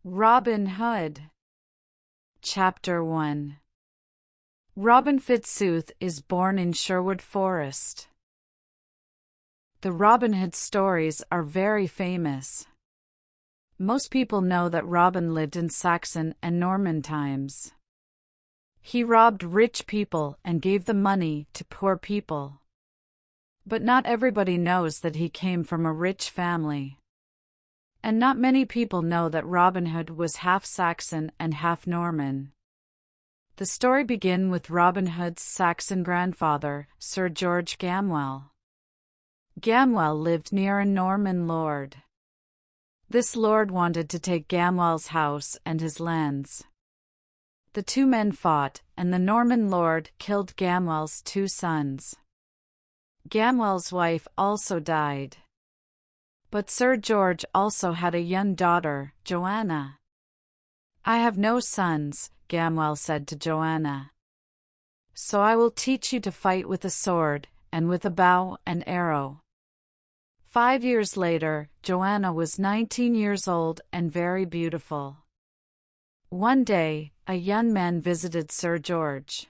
Robin Hood. Chapter 1. Robin Fitzooth is born in Sherwood Forest. The Robin Hood stories are very famous. Most people know that Robin lived in Saxon and Norman times. He robbed rich people and gave the money to poor people. But not everybody knows that he came from a rich family. And not many people know that Robin Hood was half Saxon and half Norman. The story begins with Robin Hood's Saxon grandfather, Sir George Gamwell. Gamwell lived near a Norman lord. This lord wanted to take Gamwell's house and his lands. The two men fought, and the Norman lord killed Gamwell's two sons. Gamwell's wife also died. But Sir George also had a young daughter, Joanna. "I have no sons," Gamwell said to Joanna. "So I will teach you to fight with a sword, and with a bow and arrow." 5 years later, Joanna was 19 years old and very beautiful. One day, a young man visited Sir George.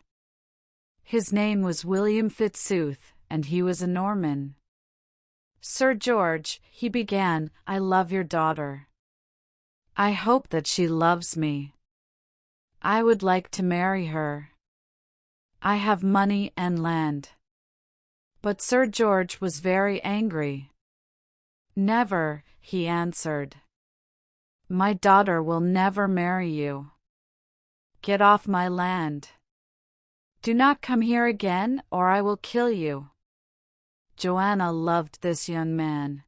His name was William Fitzooth, and he was a Norman. "Sir George," he began, "I love your daughter. I hope that she loves me. I would like to marry her. I have money and land." But Sir George was very angry. "Never," he answered. "My daughter will never marry you. Get off my land. Do not come here again, or I will kill you." Joanna loved this young man.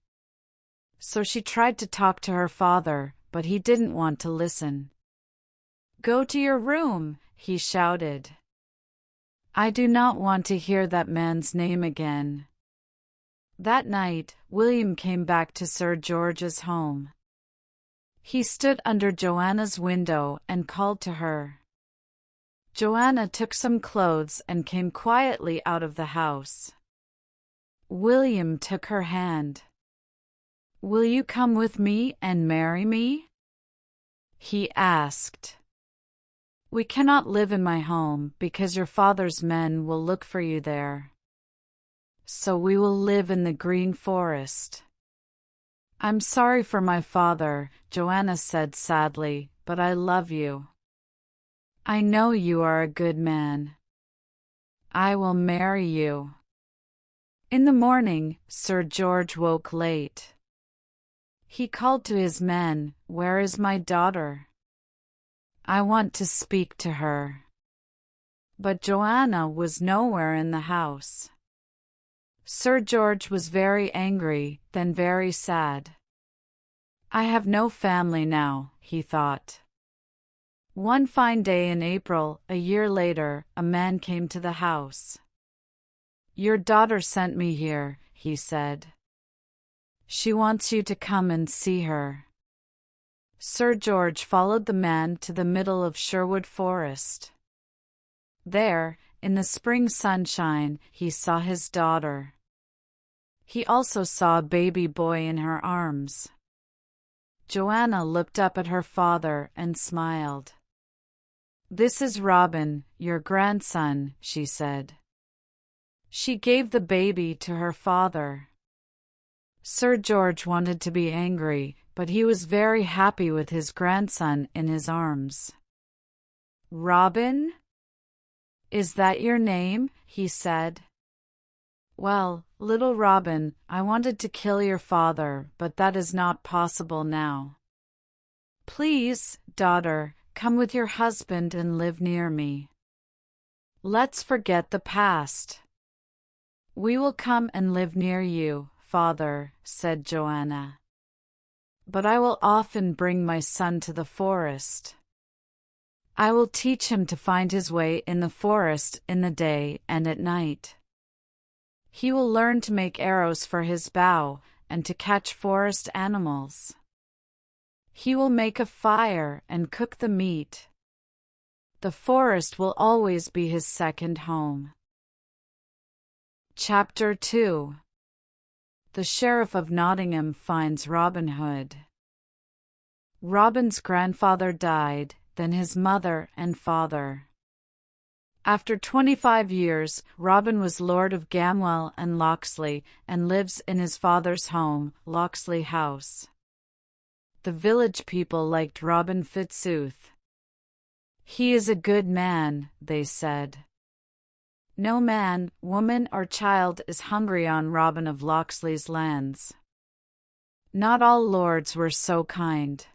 So she tried to talk to her father, but he didn't want to listen. "Go to your room," he shouted. "I do not want to hear that man's name again." That night, William came back to Sir George's home. He stood under Joanna's window and called to her. Joanna took some clothes and came quietly out of the house. William took her hand. "Will you come with me and marry me?" he asked. "We cannot live in my home because your father's men will look for you there. So we will live in the green forest." "I'm sorry for my father," Joanna said sadly, "but I love you. I know you are a good man. I will marry you." In the morning, Sir George woke late. He called to his men, "Where is my daughter? I want to speak to her." But Joanna was nowhere in the house. Sir George was very angry, then very sad. "I have no family now," he thought. One fine day in April, a year later, a man came to the house. "Your daughter sent me here," he said. "She wants you to come and see her." Sir George followed the man to the middle of Sherwood Forest. There, in the spring sunshine, he saw his daughter. He also saw a baby boy in her arms. Joanna looked up at her father and smiled. "This is Robin, your grandson," she said. She gave the baby to her father. Sir George wanted to be angry, but he was very happy with his grandson in his arms. "Robin? Is that your name?" he said. "Well, little Robin, I wanted to kill your father, but that is not possible now. Please, daughter, come with your husband and live near me. Let's forget the past." "We will come and live near you, father," said Joanna. "But I will often bring my son to the forest. I will teach him to find his way in the forest in the day and at night. He will learn to make arrows for his bow and to catch forest animals. He will make a fire and cook the meat. The forest will always be his second home." Chapter 2. The Sheriff of Nottingham finds Robin Hood. Robin's grandfather died, then his mother and father. After 25 years, Robin was Lord of Gamwell and Locksley, and lives in his father's home, Locksley House. The village people liked Robin Fitzooth. "He is a good man," they said. No man, woman, or child is hungry on Robin of Locksley's lands. Not all lords were so kind.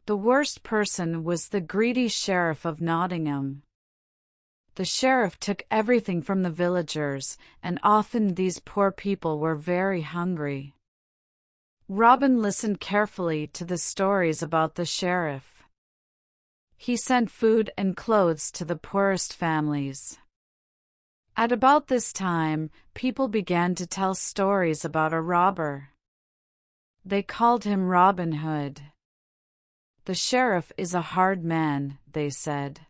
The worst person was the greedy sheriff of Nottingham. The sheriff took everything from the villagers, and often these poor people were very hungry. Robin listened carefully to the stories about the sheriff. He sent food and clothes to the poorest families. At about this time, people began to tell stories about a robber. They called him Robin Hood. "The sheriff is a hard man," they said.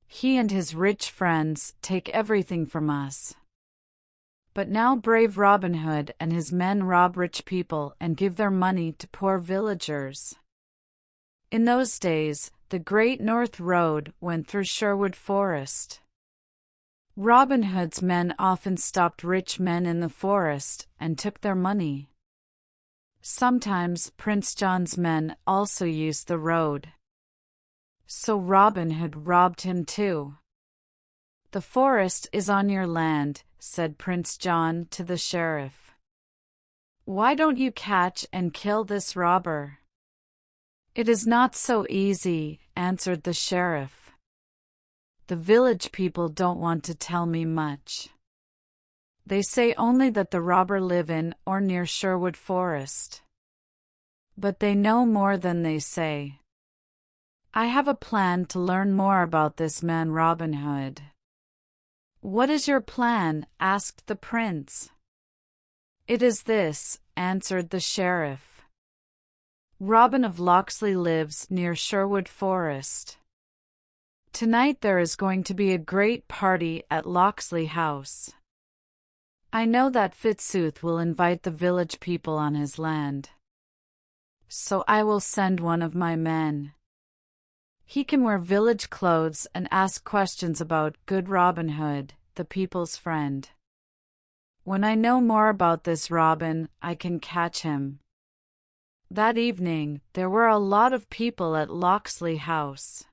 "He and his rich friends take everything from us." But now brave Robin Hood and his men rob rich people and give their money to poor villagers. In those days, the Great North Road went through Sherwood Forest. Robin Hood's men often stopped rich men in the forest and took their money. Sometimes Prince John's men also used the road. So Robin Hood robbed him too. "The forest is on your land," said Prince John to the sheriff. "Why don't you catch and kill this robber?" "It is not so easy," answered the sheriff. "The village people don't want to tell me much. They say only that the robber live in or near Sherwood Forest. But they know more than they say. I have a plan to learn more about this man Robin Hood." "What is your plan?" asked the prince. "It is this," answered the sheriff. "Robin of Locksley lives near Sherwood Forest. Tonight there is going to be a great party at Locksley House. I know that Fitzooth will invite the village people on his land. So I will send one of my men. He can wear village clothes and ask questions about good Robin Hood, the people's friend. When I know more about this Robin, I can catch him." That evening, there were a lot of people at Locksley House.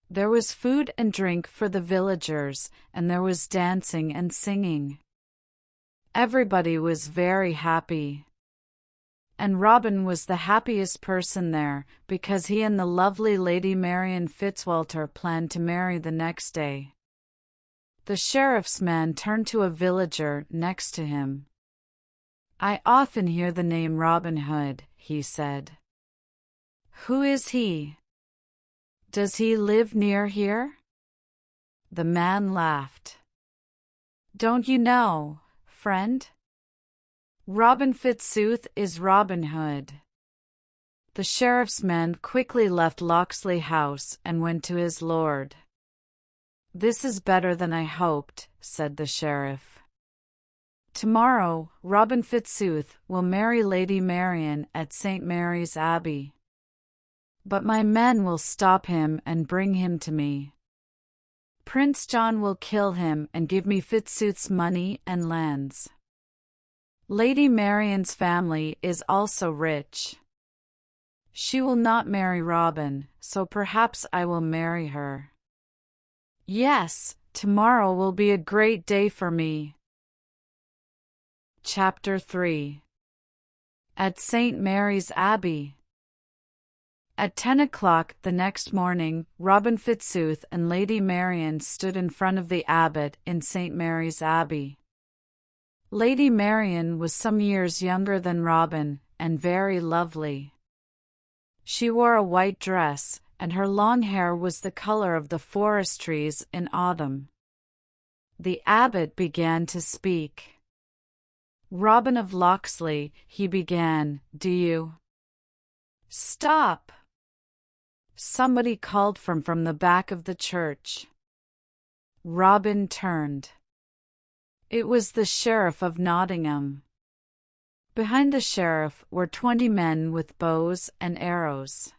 There was food and drink for the villagers, and there was dancing and singing. Everybody was very happy. And Robin was the happiest person there, because he and the lovely Lady Marian Fitzwalter planned to marry the next day. The sheriff's man turned to a villager next to him. "I often hear the name Robin Hood," he said. "Who is he? Does he live near here?" The man laughed. "Don't you know, friend? Robin Fitzooth is Robin Hood." The sheriff's man quickly left Locksley House and went to his lord. "This is better than I hoped," said the sheriff. "Tomorrow, Robin Fitzooth will marry Lady Marian at St. Mary's Abbey. But my men will stop him and bring him to me. Prince John will kill him and give me Fitzooth's money and lands. Lady Marian's family is also rich. She will not marry Robin, so perhaps I will marry her. Yes, tomorrow will be a great day for me." Chapter 3. At St. Mary's Abbey. At 10 o'clock the next morning, Robin Fitzooth and Lady Marian stood in front of the abbot in St. Mary's Abbey. Lady Marian was some years younger than Robin, and very lovely. She wore a white dress, and her long hair was the color of the forest trees in autumn. The abbot began to speak. "Robin of Locksley," he began, "do you—" "Stop!" somebody called from the back of the church. Robin turned. It was the sheriff of Nottingham. Behind the sheriff were 20 men with bows and arrows.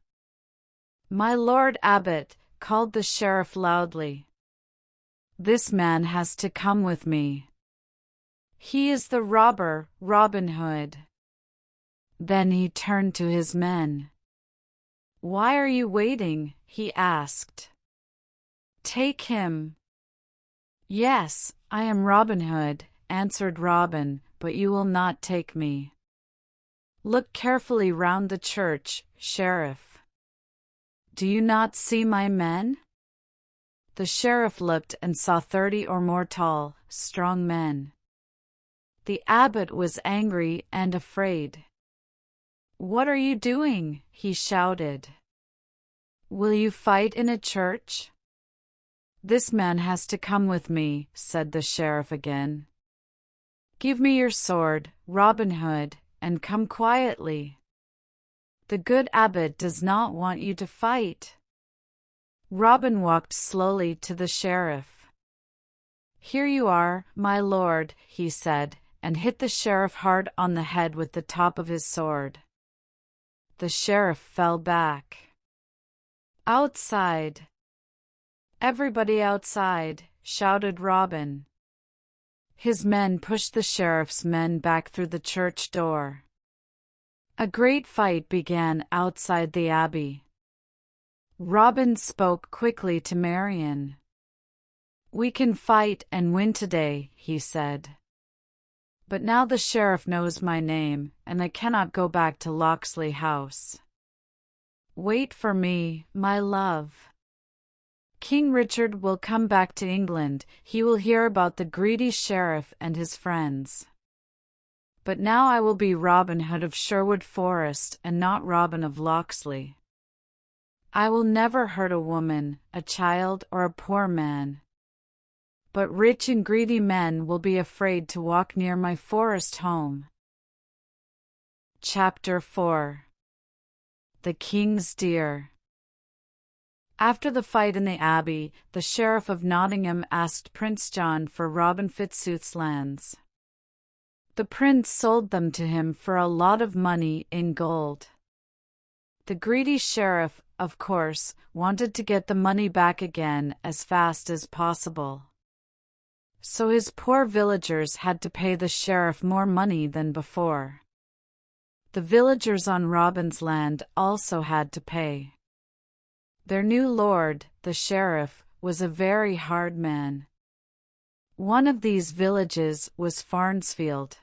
"My lord abbot," called the sheriff loudly. "This man has to come with me. He is the robber, Robin Hood." Then he turned to his men. "Why are you waiting?" he asked. "Take him." "Yes, I am Robin Hood," answered Robin, "but you will not take me. Look carefully round the church, Sheriff. Do you not see my men?" The sheriff looked and saw 30 or more tall, strong men. The abbot was angry and afraid. "What are you doing?" he shouted. "Will you fight in a church?" "This man has to come with me," said the sheriff again. "Give me your sword, Robin Hood, and come quietly. The good abbot does not want you to fight." Robin walked slowly to the sheriff. "Here you are, my lord," he said, and hit the sheriff hard on the head with the top of his sword. The sheriff fell back. "Outside! Everybody outside!" shouted Robin. His men pushed the sheriff's men back through the church door. A great fight began outside the abbey. Robin spoke quickly to Marian. "We can fight and win today," he said. "But now the sheriff knows my name, and I cannot go back to Locksley House. Wait for me, my love. King Richard will come back to England. He will hear about the greedy sheriff and his friends. But now I will be Robin Hood of Sherwood Forest and not Robin of Locksley. I will never hurt a woman, a child, or a poor man. But rich and greedy men will be afraid to walk near my forest home." Chapter 4. The King's Deer. After the fight in the Abbey, the Sheriff of Nottingham asked Prince John for Robin Fitzooth's lands. The prince sold them to him for a lot of money in gold. The greedy sheriff, of course, wanted to get the money back again as fast as possible. So his poor villagers had to pay the sheriff more money than before. The villagers on Robin's land also had to pay. Their new lord, the sheriff, was a very hard man. One of these villages was Farnsfield.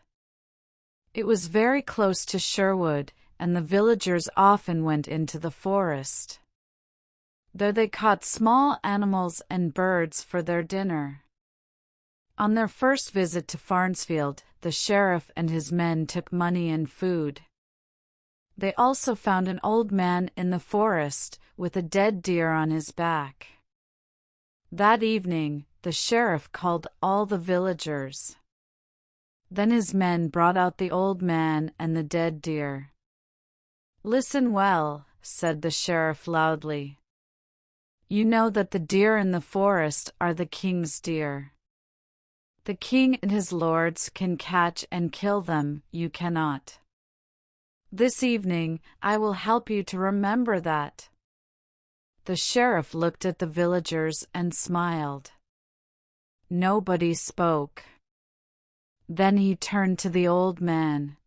It was very close to Sherwood, and the villagers often went into the forest. There they caught small animals and birds for their dinner. On their first visit to Farnsfield, the sheriff and his men took money and food. They also found an old man in the forest, with a dead deer on his back. That evening, the sheriff called all the villagers. Then his men brought out the old man and the dead deer. "Listen well," said the sheriff loudly. "You know that the deer in the forest are the king's deer. The king and his lords can catch and kill them, you cannot. This evening, I will help you to remember that." The sheriff looked at the villagers and smiled. Nobody spoke. Then he turned to the old man.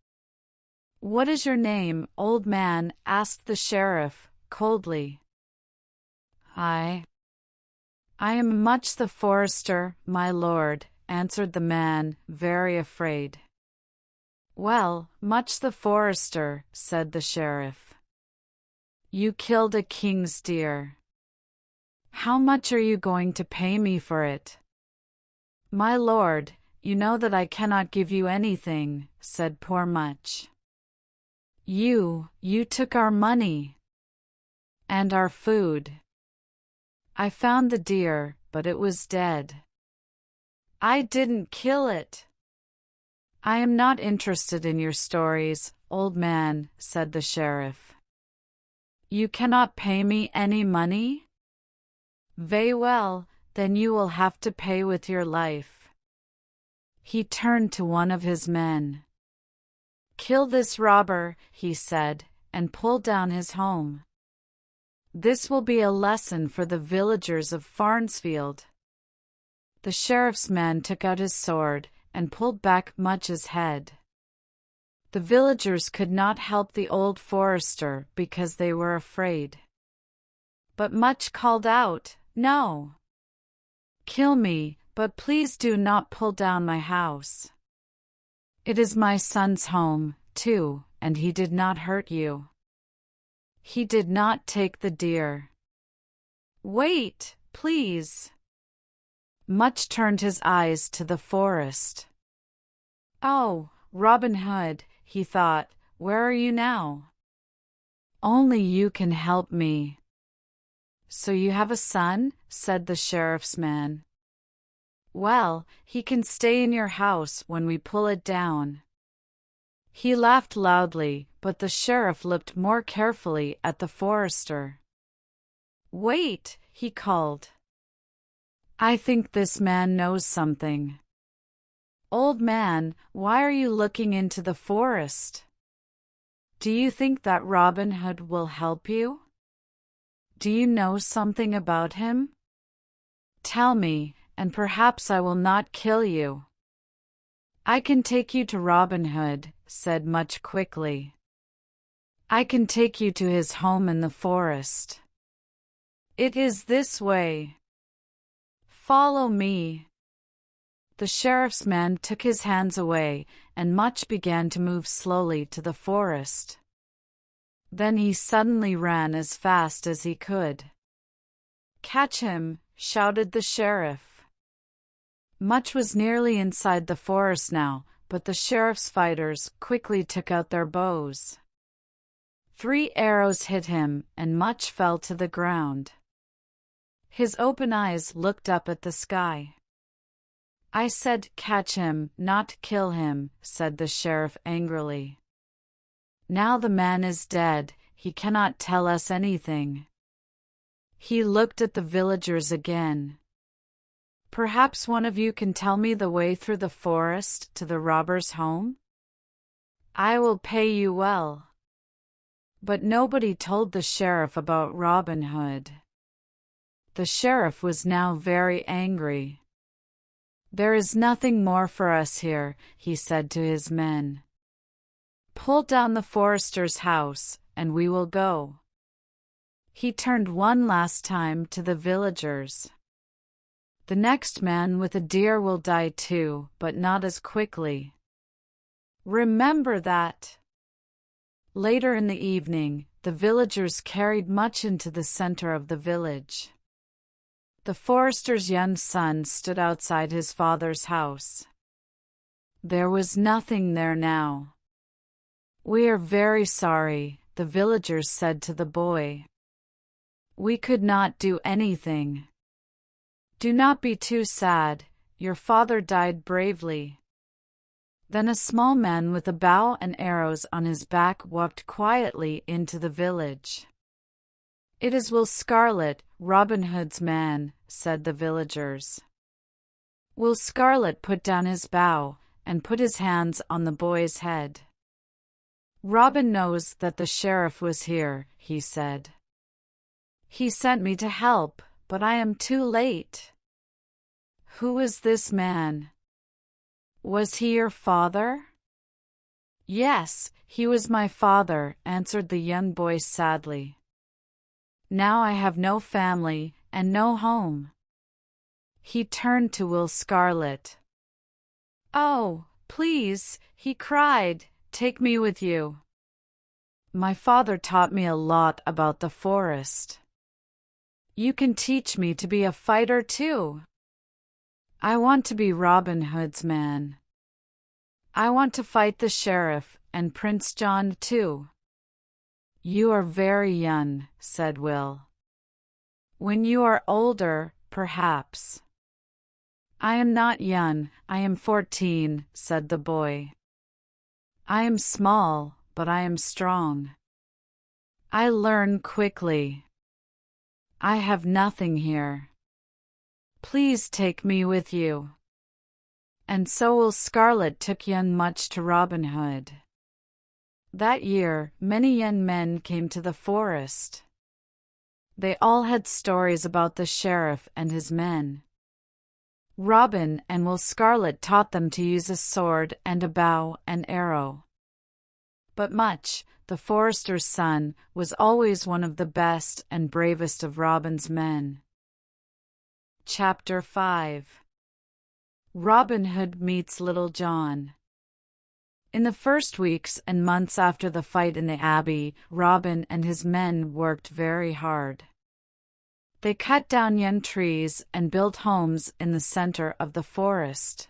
"What is your name, old man?" asked the sheriff, coldly. I am Much the Forester, my lord," answered the man, very afraid. "Well, Much the Forester," said the sheriff. "You killed a king's deer. How much are you going to pay me for it?" "My lord, you know that I cannot give you anything," said poor Much. You took our money. And our food. I found the deer, but it was dead. I didn't kill it." "I am not interested in your stories, old man," said the sheriff. "You cannot pay me any money? Very well, then you will have to pay with your life." He turned to one of his men. "Kill this robber," he said, and pulled down his home. "This will be a lesson for the villagers of Farnsfield." The sheriff's man took out his sword and pulled back Much's head. The villagers could not help the old forester because they were afraid. But Much called out, "No! Kill me, but please do not pull down my house. It is my son's home, too, and he did not hurt you. He did not take the deer." "Wait, please." Much turned his eyes to the forest. "Oh, Robin Hood," he thought, "where are you now? Only you can help me." "So you have a son?" said the sheriff's man. "Well, he can stay in your house when we pull it down." He laughed loudly, but the sheriff looked more carefully at the forester. "Wait," he called. "I think this man knows something. Old man, why are you looking into the forest? Do you think that Robin Hood will help you? Do you know something about him? Tell me, and perhaps I will not kill you." "I can take you to Robin Hood," said Much quickly. "I can take you to his home in the forest. It is this way. Follow me." The sheriff's man took his hands away, and Much began to move slowly to the forest. Then he suddenly ran as fast as he could. "Catch him!" shouted the sheriff. Much was nearly inside the forest now, but the sheriff's fighters quickly took out their bows. 3 arrows hit him, and Much fell to the ground. His open eyes looked up at the sky. "I said catch him, not kill him," said the sheriff angrily. "Now the man is dead, he cannot tell us anything." He looked at the villagers again. "Perhaps one of you can tell me the way through the forest to the robber's home? I will pay you well." But nobody told the sheriff about Robin Hood. The sheriff was now very angry. "There is nothing more for us here," he said to his men. "Pull down the forester's house, and we will go." He turned one last time to the villagers. "The next man with a deer will die too, but not as quickly. Remember that." Later in the evening, the villagers carried Much into the center of the village. The forester's young son stood outside his father's house. There was nothing there now. "We are very sorry," the villagers said to the boy. "We could not do anything. Do not be too sad, your father died bravely." Then a small man with a bow and arrows on his back walked quietly into the village. "It is Will Scarlet, Robin Hood's man," said the villagers. Will Scarlet put down his bow and put his hands on the boy's head. "Robin knows that the sheriff was here," he said. "He sent me to help, but I am too late." "Who is this man? Was he your father?" "Yes, he was my father," answered the young boy sadly. "Now I have no family and no home." He turned to Will Scarlet. "Oh, please," he cried, "take me with you. My father taught me a lot about the forest. You can teach me to be a fighter too. I want to be Robin Hood's man. I want to fight the sheriff and Prince John too." "You are very young," said Will. "When you are older, perhaps." "I am not young, I am 14, said the boy. "I am small, but I am strong. I learn quickly. I have nothing here. Please take me with you." And so Will Scarlet took young Much to Robin Hood. That year, many young men came to the forest. They all had stories about the sheriff and his men. Robin and Will Scarlet taught them to use a sword and a bow and arrow. But Much, the forester's son, was always one of the best and bravest of Robin's men. Chapter 5. Robin Hood meets Little John. In the first weeks and months after the fight in the Abbey, Robin and his men worked very hard. They cut down young trees and built homes in the center of the forest.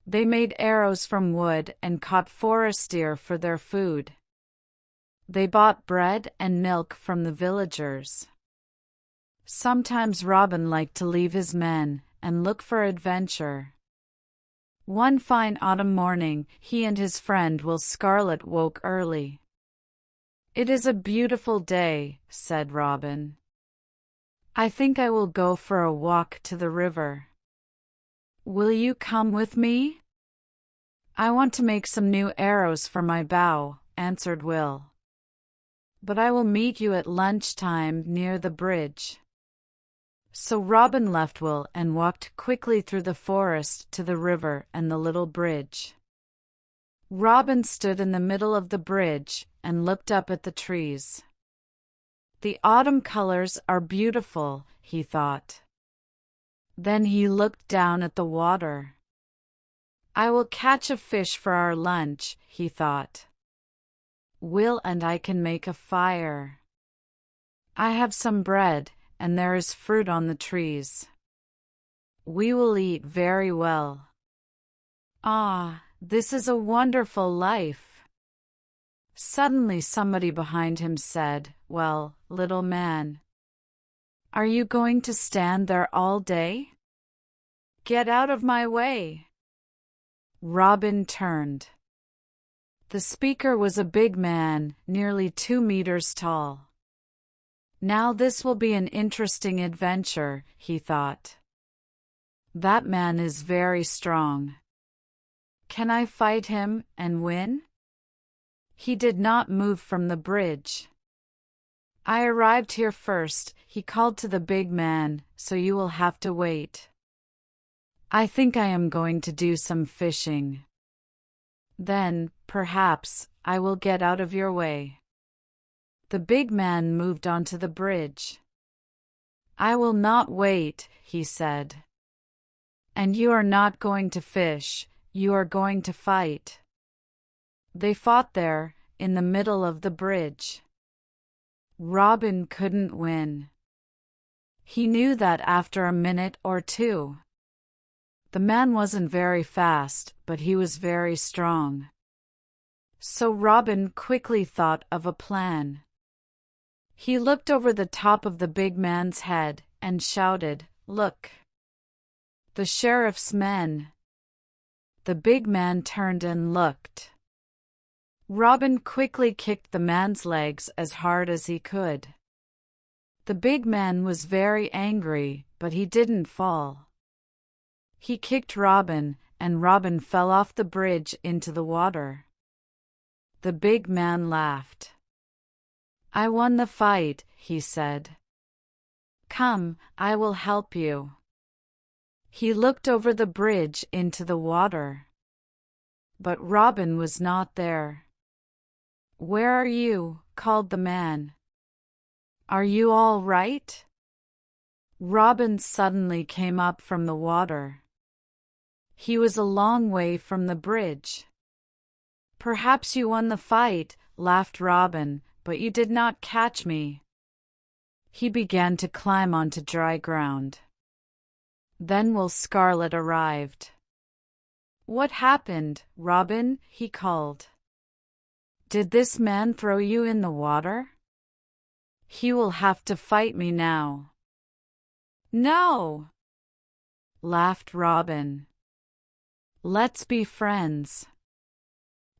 They made arrows from wood and caught forest deer for their food. They bought bread and milk from the villagers. Sometimes Robin liked to leave his men and look for adventure. One fine autumn morning, he and his friend Will Scarlet woke early. "It is a beautiful day," said Robin. "I think I will go for a walk to the river." "Will you come with me?" "I want to make some new arrows for my bow," answered Will. "But I will meet you at lunchtime near the bridge." So Robin left Will and walked quickly through the forest to the river and the little bridge. Robin stood in the middle of the bridge and looked up at the trees. "The autumn colors are beautiful," he thought. Then he looked down at the water. "I will catch a fish for our lunch," he thought. "Will and I can make a fire. I have some bread, and there is fruit on the trees. We will eat very well. Ah, this is a wonderful life." Suddenly somebody behind him said, "Well, little man, are you going to stand there all day? Get out of my way." Robin turned. The speaker was a big man, nearly 2 meters tall. "Now this will be an interesting adventure," he thought. "That man is very strong. Can I fight him and win?" He did not move from the bridge. "I arrived here first," he called to the big man, "so you will have to wait. I think I am going to do some fishing. Then, perhaps, I will get out of your way." The big man moved onto the bridge. "I will not wait," he said. "And you are not going to fish, you are going to fight." They fought there, in the middle of the bridge. Robin couldn't win. He knew that after a minute or two. The man wasn't very fast, but he was very strong. So Robin quickly thought of a plan. He looked over the top of the big man's head and shouted, "Look! The sheriff's men!" The big man turned and looked. Robin quickly kicked the man's legs as hard as he could. The big man was very angry, but he didn't fall. He kicked Robin, and Robin fell off the bridge into the water. The big man laughed. "I won the fight," he said. "Come, I will help you." He looked over the bridge into the water. But Robin was not there. "Where are you?" called the man. "Are you all right?" Robin suddenly came up from the water. He was a long way from the bridge. "Perhaps you won the fight," laughed Robin, "but you did not catch me." He began to climb onto dry ground. Then Will Scarlet arrived. "What happened, Robin?" he called. "Did this man throw you in the water? He will have to fight me now." "No!" laughed Robin. "Let's be friends."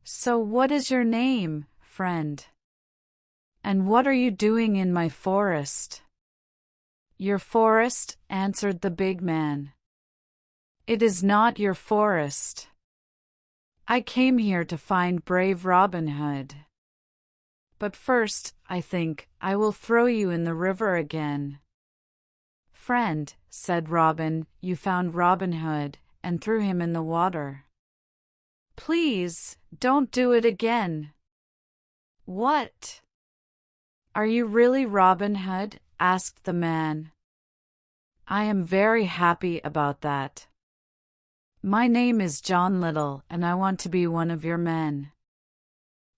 "So what is your name, friend? And what are you doing in my forest?" "Your forest," answered the big man. "It is not your forest. I came here to find brave Robin Hood. But first, I think, I will throw you in the river again. Friend, said Robin, you found Robin Hood, and threw him in the water. Please, don't do it again. What? Are you really Robin Hood? Asked the man. I am very happy about that. My name is John Little, and I want to be one of your men.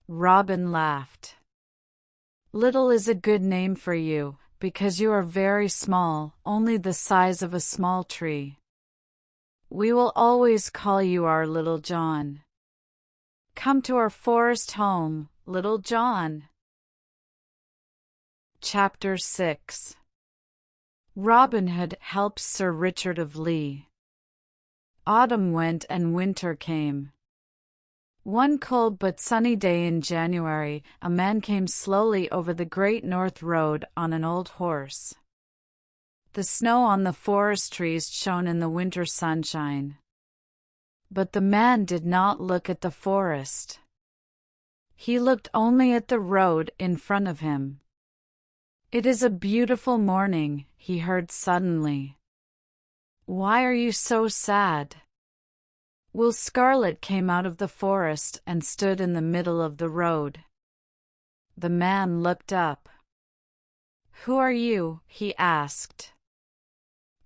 Robin laughed. Little is a good name for you, because you are very small, only the size of a small tree. We will always call you our Little John. Come to our forest home, Little John. Chapter 6. Robin Hood helps Sir Richard of Lee. Autumn went and winter came. One cold but sunny day in January, a man came slowly over the Great North Road on an old horse. The snow on the forest trees shone in the winter sunshine. But the man did not look at the forest. He looked only at the road in front of him. It is a beautiful morning, he heard suddenly. Why are you so sad? Will Scarlet came out of the forest and stood in the middle of the road. The man looked up. Who are you? He asked.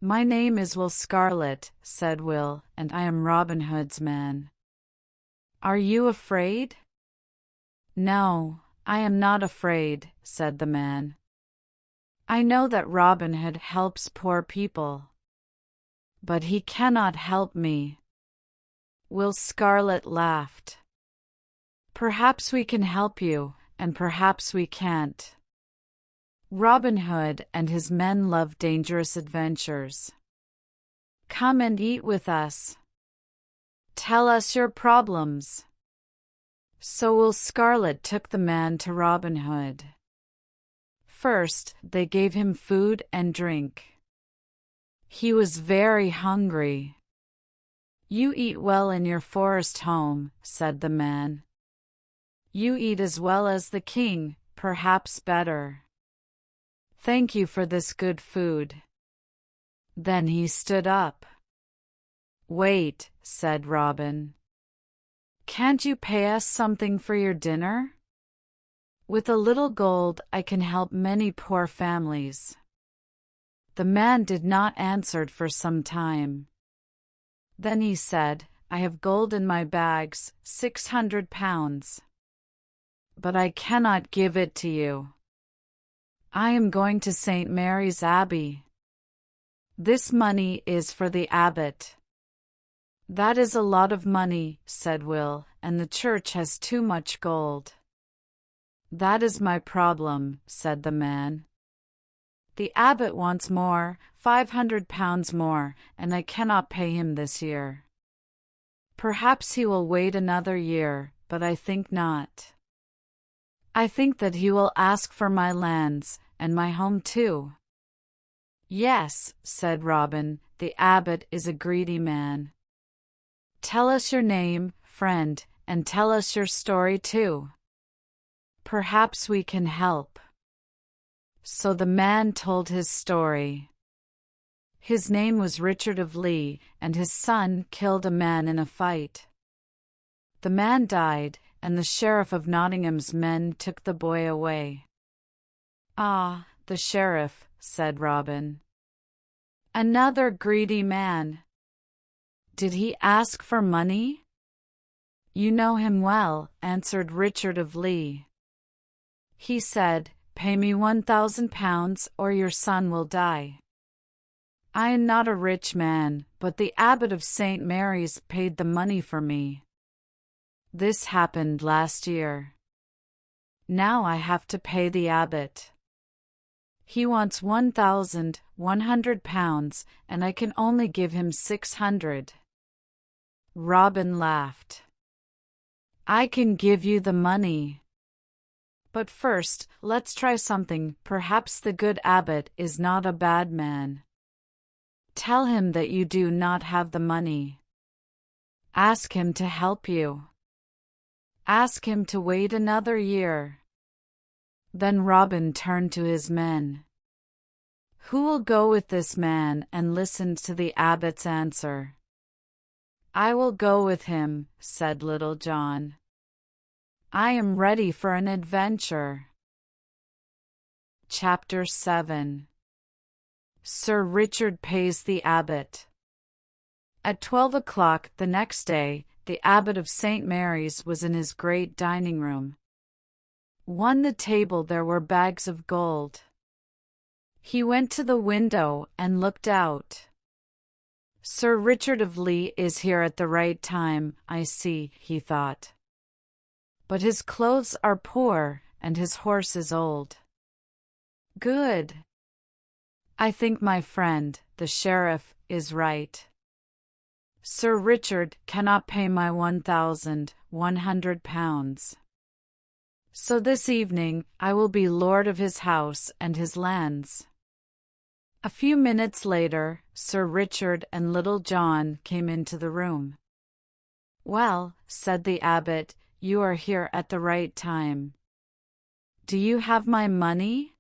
My name is Will Scarlet, said Will, and I am Robin Hood's man. Are you afraid? No, I am not afraid, said the man. I know that Robin Hood helps poor people. But he cannot help me. Will Scarlet laughed. Perhaps we can help you, and perhaps we can't. Robin Hood and his men love dangerous adventures. Come and eat with us. Tell us your problems. So Will Scarlet took the man to Robin Hood. First, they gave him food and drink. He was very hungry. You eat well in your forest home, said the man. You eat as well as the king, perhaps better. Thank you for this good food. Then he stood up. Wait, said Robin. Can't you pay us something for your dinner? With a little gold I can help many poor families. The man did not answer for some time. Then he said, I have gold in my bags, 600 pounds. But I cannot give it to you. I am going to St. Mary's Abbey. This money is for the abbot. That is a lot of money, said Will, and the church has too much gold. That is my problem, said the man. The abbot wants more, 500 pounds more, and I cannot pay him this year. Perhaps he will wait another year, but I think not. I think that he will ask for my lands, and my home too. Yes, said Robin, the abbot is a greedy man. Tell us your name, friend, and tell us your story too. Perhaps we can help. So the man told his story. His name was Richard of Lee, and his son killed a man in a fight. The man died, and the sheriff of Nottingham's men took the boy away. Ah, the sheriff, said Robin. Another greedy man. Did he ask for money? You know him well, answered Richard of Lee. He said, Pay me 1,000 pounds, or your son will die. I am not a rich man, but the abbot of St. Mary's paid the money for me. This happened last year. Now I have to pay the abbot. He wants 1,100 pounds, and I can only give him 600. Robin laughed. I can give you the money. But first, let's try something. Perhaps the good abbot is not a bad man. Tell him that you do not have the money. Ask him to help you. Ask him to wait another year." Then Robin turned to his men. "Who will go with this man?" and listened to the abbot's answer. "I will go with him," said Little John. "I am ready for an adventure." Chapter 7. Sir Richard Pays the Abbot. At 12 o'clock the next day, the abbot of St. Mary's was in his great dining room. On the table there were bags of gold. He went to the window and looked out. "Sir Richard of Lee is here at the right time, I see," he thought. "But his clothes are poor, and his horse is old. Good. I think my friend, the sheriff, is right. Sir Richard cannot pay my £1,100. So this evening I will be lord of his house and his lands." A few minutes later, Sir Richard and Little John came into the room. "Well," said the abbot, "you are here at the right time. Do you have my money?"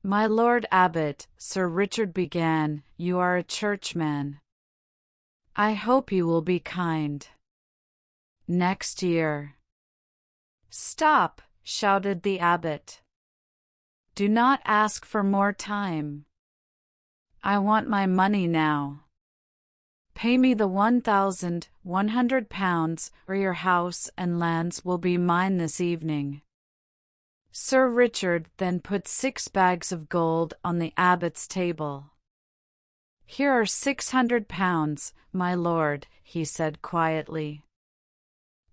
"My lord abbot," Sir Richard began, "you are a churchman. I hope you will be kind. Next year—" "Stop!" shouted the abbot. "Do not ask for more time. I want my money now. Pay me the £1,100, or your house and lands will be mine this evening." Sir Richard then put 6 bags of gold on the abbot's table. "Here are £600, my lord," he said quietly.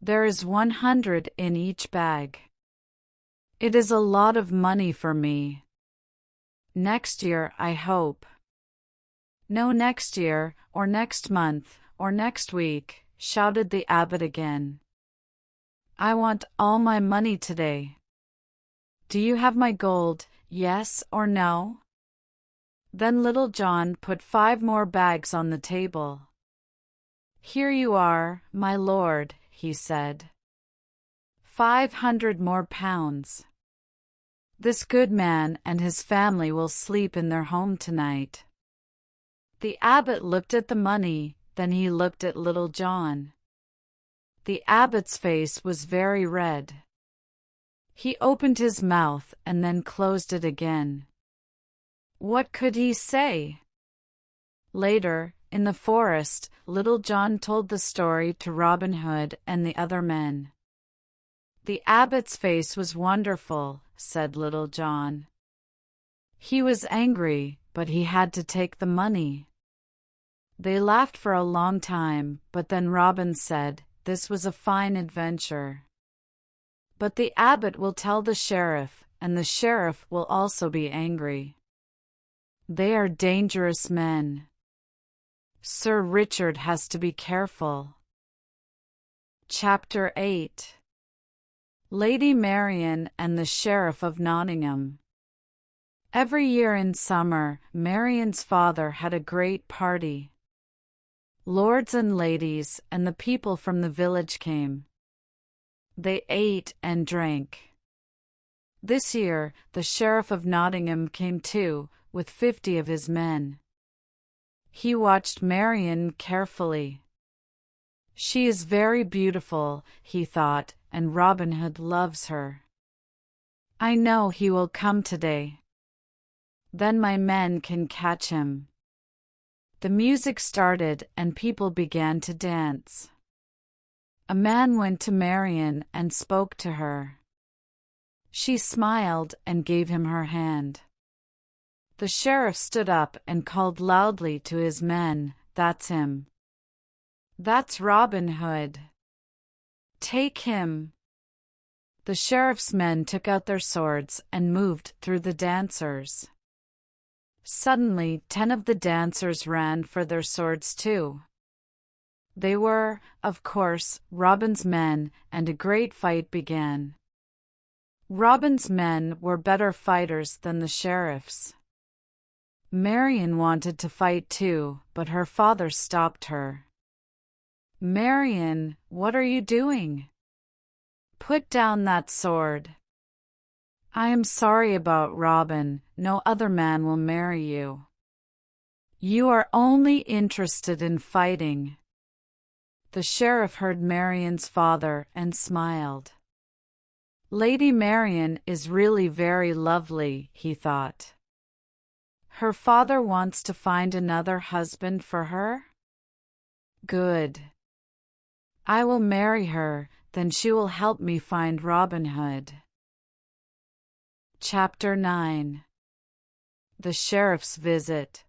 "There is 100 in each bag. It is a lot of money for me. Next year, I hope." "No, next year, or next month, or next week," shouted the abbot again. "I want all my money today. Do you have my gold, yes or no?" Then Little John put 5 more bags on the table. "Here you are, my lord," he said. 500 more pounds. This good man and his family will sleep in their home tonight." The abbot looked at the money, then he looked at Little John. The abbot's face was very red. He opened his mouth and then closed it again. What could he say? Later, in the forest, Little John told the story to Robin Hood and the other men. "The abbot's face was wonderful," said Little John. "He was angry, but he had to take the money." They laughed for a long time, but then Robin said, "This was a fine adventure. But the abbot will tell the sheriff, and the sheriff will also be angry. They are dangerous men. Sir Richard has to be careful." Chapter 8. Lady Marian and the Sheriff of Nottingham. Every year in summer, Marian's father had a great party. Lords and ladies and the people from the village came. They ate and drank. This year, the Sheriff of Nottingham came too, with 50 of his men. He watched Marian carefully. "She is very beautiful," he thought, "and Robin Hood loves her. I know he will come today. Then my men can catch him." The music started and people began to dance. A man went to Marian and spoke to her. She smiled and gave him her hand. The sheriff stood up and called loudly to his men, "That's him. That's Robin Hood. Take him." The sheriff's men took out their swords and moved through the dancers. Suddenly 10 of the dancers ran for their swords too. They were, of course, Robin's men, and a great fight began. Robin's men were better fighters than the sheriff's. Marian wanted to fight too, but her father stopped her. "Marian, what are you doing? Put down that sword. I am sorry about Robin, no other man will marry you. You are only interested in fighting. The sheriff heard Marian's father and smiled. Lady Marian is really very lovely, he thought. Her father wants to find another husband for her? Good. I will marry her, then she will help me find Robin Hood. Chapter 9. The Sheriff's Visit.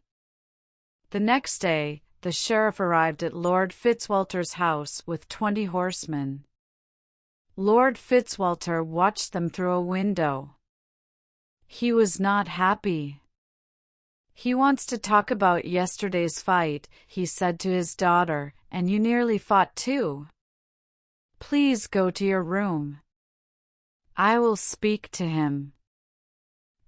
The next day, the sheriff arrived at Lord Fitzwalter's house with 20 horsemen. Lord Fitzwalter watched them through a window. He was not happy. He wants to talk about yesterday's fight, he said to his daughter, and you nearly fought too. Please go to your room. I will speak to him.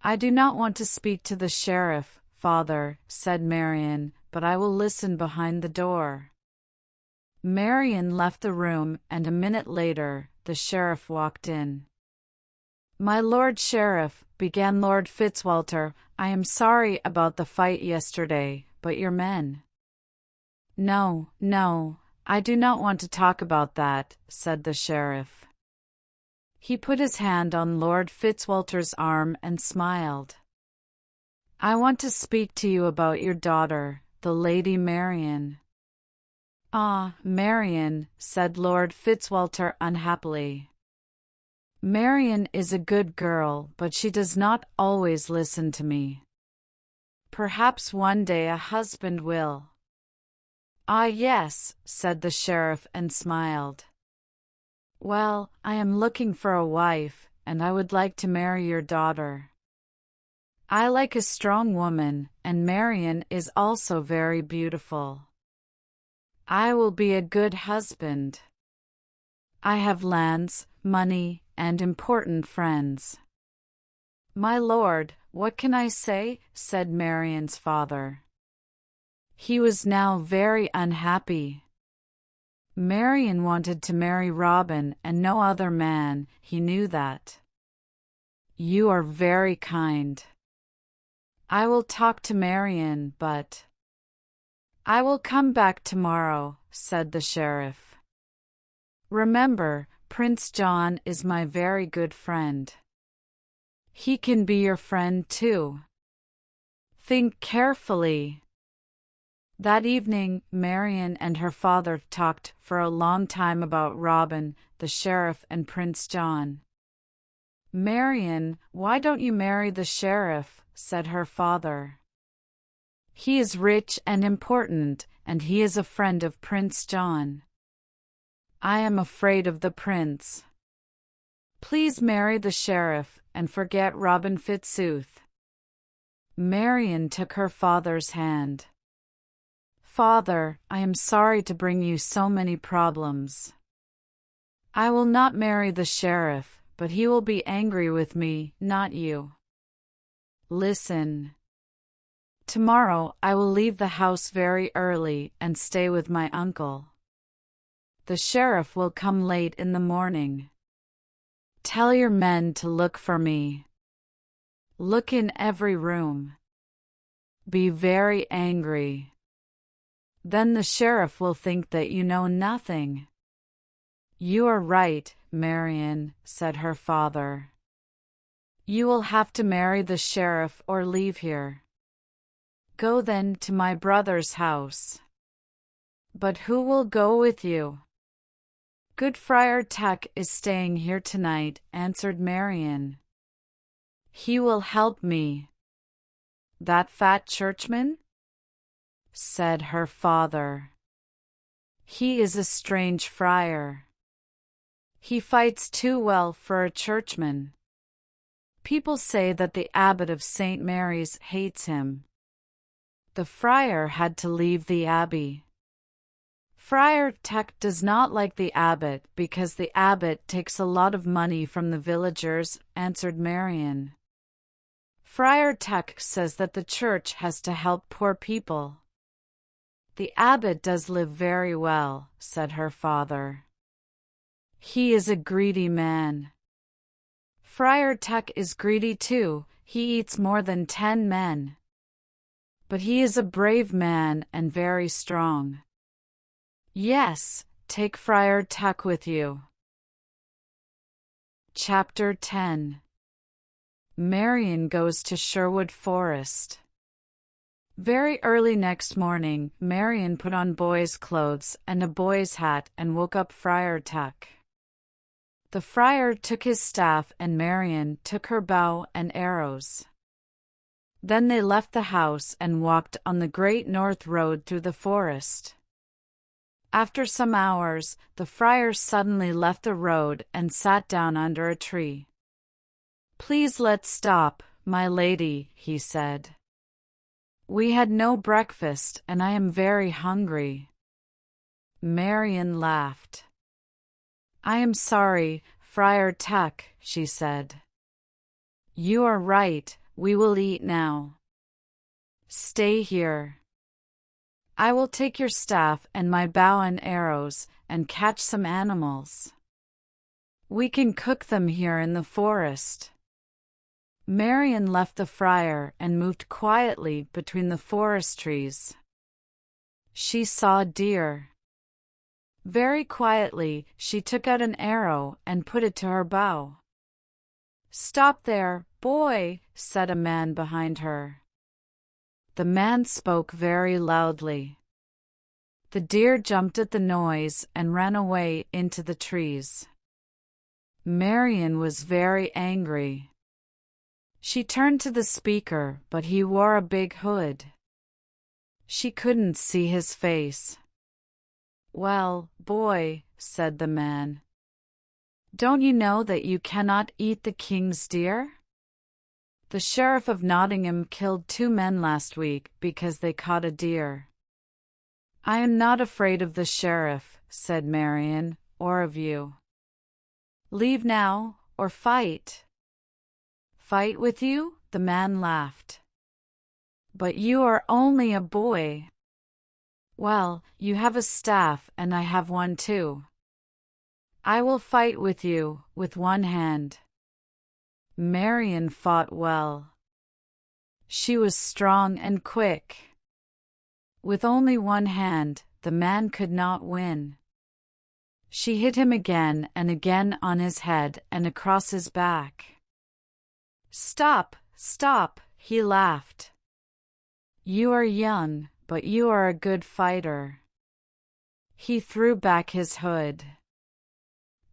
I do not want to speak to the sheriff, father, said Marian, but I will listen behind the door. Marian left the room, and a minute later, the sheriff walked in. My Lord Sheriff, began Lord Fitzwalter, I am sorry about the fight yesterday, but your men. No, I do not want to talk about that, said the sheriff. He put his hand on Lord Fitzwalter's arm and smiled. I want to speak to you about your daughter, the Lady Marian. Ah, Marian, said Lord Fitzwalter unhappily. Marian is a good girl, but she does not always listen to me. Perhaps one day a husband will. Ah, yes, said the sheriff and smiled. Well, I am looking for a wife, and I would like to marry your daughter. I like a strong woman, and Marian is also very beautiful. I will be a good husband. I have lands, money, and important friends. My lord, what can I say? Said Marian's father. He was now very unhappy. Marian wanted to marry Robin and no other man, he knew that. You are very kind. I will talk to Marian, but I will come back tomorrow, said the sheriff. Remember, Prince John is my very good friend. He can be your friend too. Think carefully. That evening, Marian and her father talked for a long time about Robin, the sheriff, and Prince John. Marian, why don't you marry the sheriff? Said her father. He is rich and important, and he is a friend of Prince John. I am afraid of the prince. Please marry the sheriff, and forget Robin Fitzooth. Marian took her father's hand. Father, I am sorry to bring you so many problems. I will not marry the sheriff, but he will be angry with me, not you. Listen. Tomorrow I will leave the house very early and stay with my uncle. The sheriff will come late in the morning. Tell your men to look for me. Look in every room. Be very angry. Then the sheriff will think that you know nothing. You are right, Marian, said her father. You will have to marry the sheriff or leave here. Go then to my brother's house. But who will go with you? Good Friar Tuck is staying here tonight, answered Marian. He will help me. That fat churchman? Said her father. He is a strange friar. He fights too well for a churchman. People say that the abbot of St. Mary's hates him. The friar had to leave the abbey. Friar Tuck does not like the abbot because the abbot takes a lot of money from the villagers, answered Marian. Friar Tuck says that the church has to help poor people. The abbot does live very well, said her father. He is a greedy man. Friar Tuck is greedy too, he eats more than 10 men. But he is a brave man and very strong. Yes, take Friar Tuck with you. Chapter 10. Marian goes to Sherwood Forest. Very early next morning, Marian put on boy's clothes and a boy's hat and woke up Friar Tuck. The friar took his staff and Marian took her bow and arrows. Then they left the house and walked on the Great North Road through the forest. After some hours, the friar suddenly left the road and sat down under a tree. "Please let's stop, my lady," he said. "We had no breakfast and I am very hungry." Marian laughed. "I am sorry, Friar Tuck," she said. "You are right, we will eat now. Stay here. I will take your staff and my bow and arrows and catch some animals. We can cook them here in the forest." Marian left the friar and moved quietly between the forest trees. She saw deer. Very quietly, she took out an arrow and put it to her bow. "Stop there, boy," said a man behind her. The man spoke very loudly. The deer jumped at the noise and ran away into the trees. Marian was very angry. She turned to the speaker, but he wore a big hood. She couldn't see his face. "Well, boy," said the man, "don't you know that you cannot eat the king's deer? The sheriff of Nottingham killed 2 men last week because they caught a deer." "I am not afraid of the sheriff," said Marian, "or of you. Leave now, or fight." "Fight with you?" the man laughed. "But you are only a boy." "Well, you have a staff and I have one too. I will fight with you, with one hand." Marian fought well. She was strong and quick. With only one hand, the man could not win. She hit him again and again on his head and across his back. "Stop, stop," he laughed. "You are young, but you are a good fighter." He threw back his hood.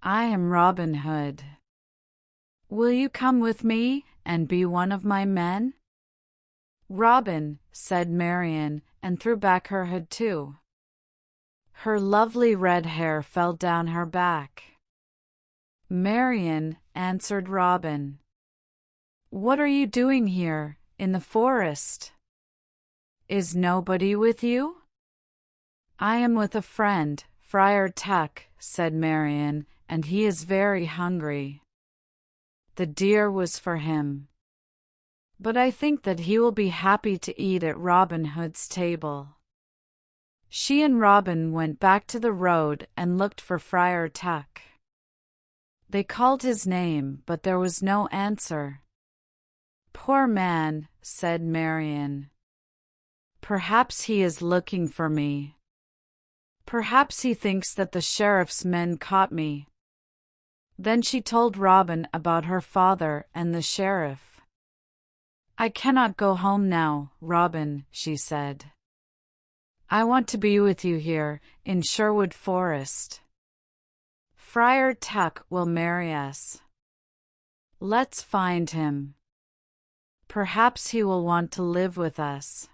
"I am Robin Hood. Will you come with me and be one of my men?" "Robin," said Marian, and threw back her hood too. Her lovely red hair fell down her back. "Marian," answered Robin. "What are you doing here, in the forest? Is nobody with you?" "I am with a friend, Friar Tuck," said Marian, "and he is very hungry. The deer was for him. But I think that he will be happy to eat at Robin Hood's table." She and Robin went back to the road and looked for Friar Tuck. They called his name, but there was no answer. "Poor man," said Marian. "Perhaps he is looking for me. Perhaps he thinks that the sheriff's men caught me." Then she told Robin about her father and the sheriff. "I cannot go home now, Robin," she said. "I want to be with you here, in Sherwood Forest. Friar Tuck will marry us. Let's find him. Perhaps he will want to live with us."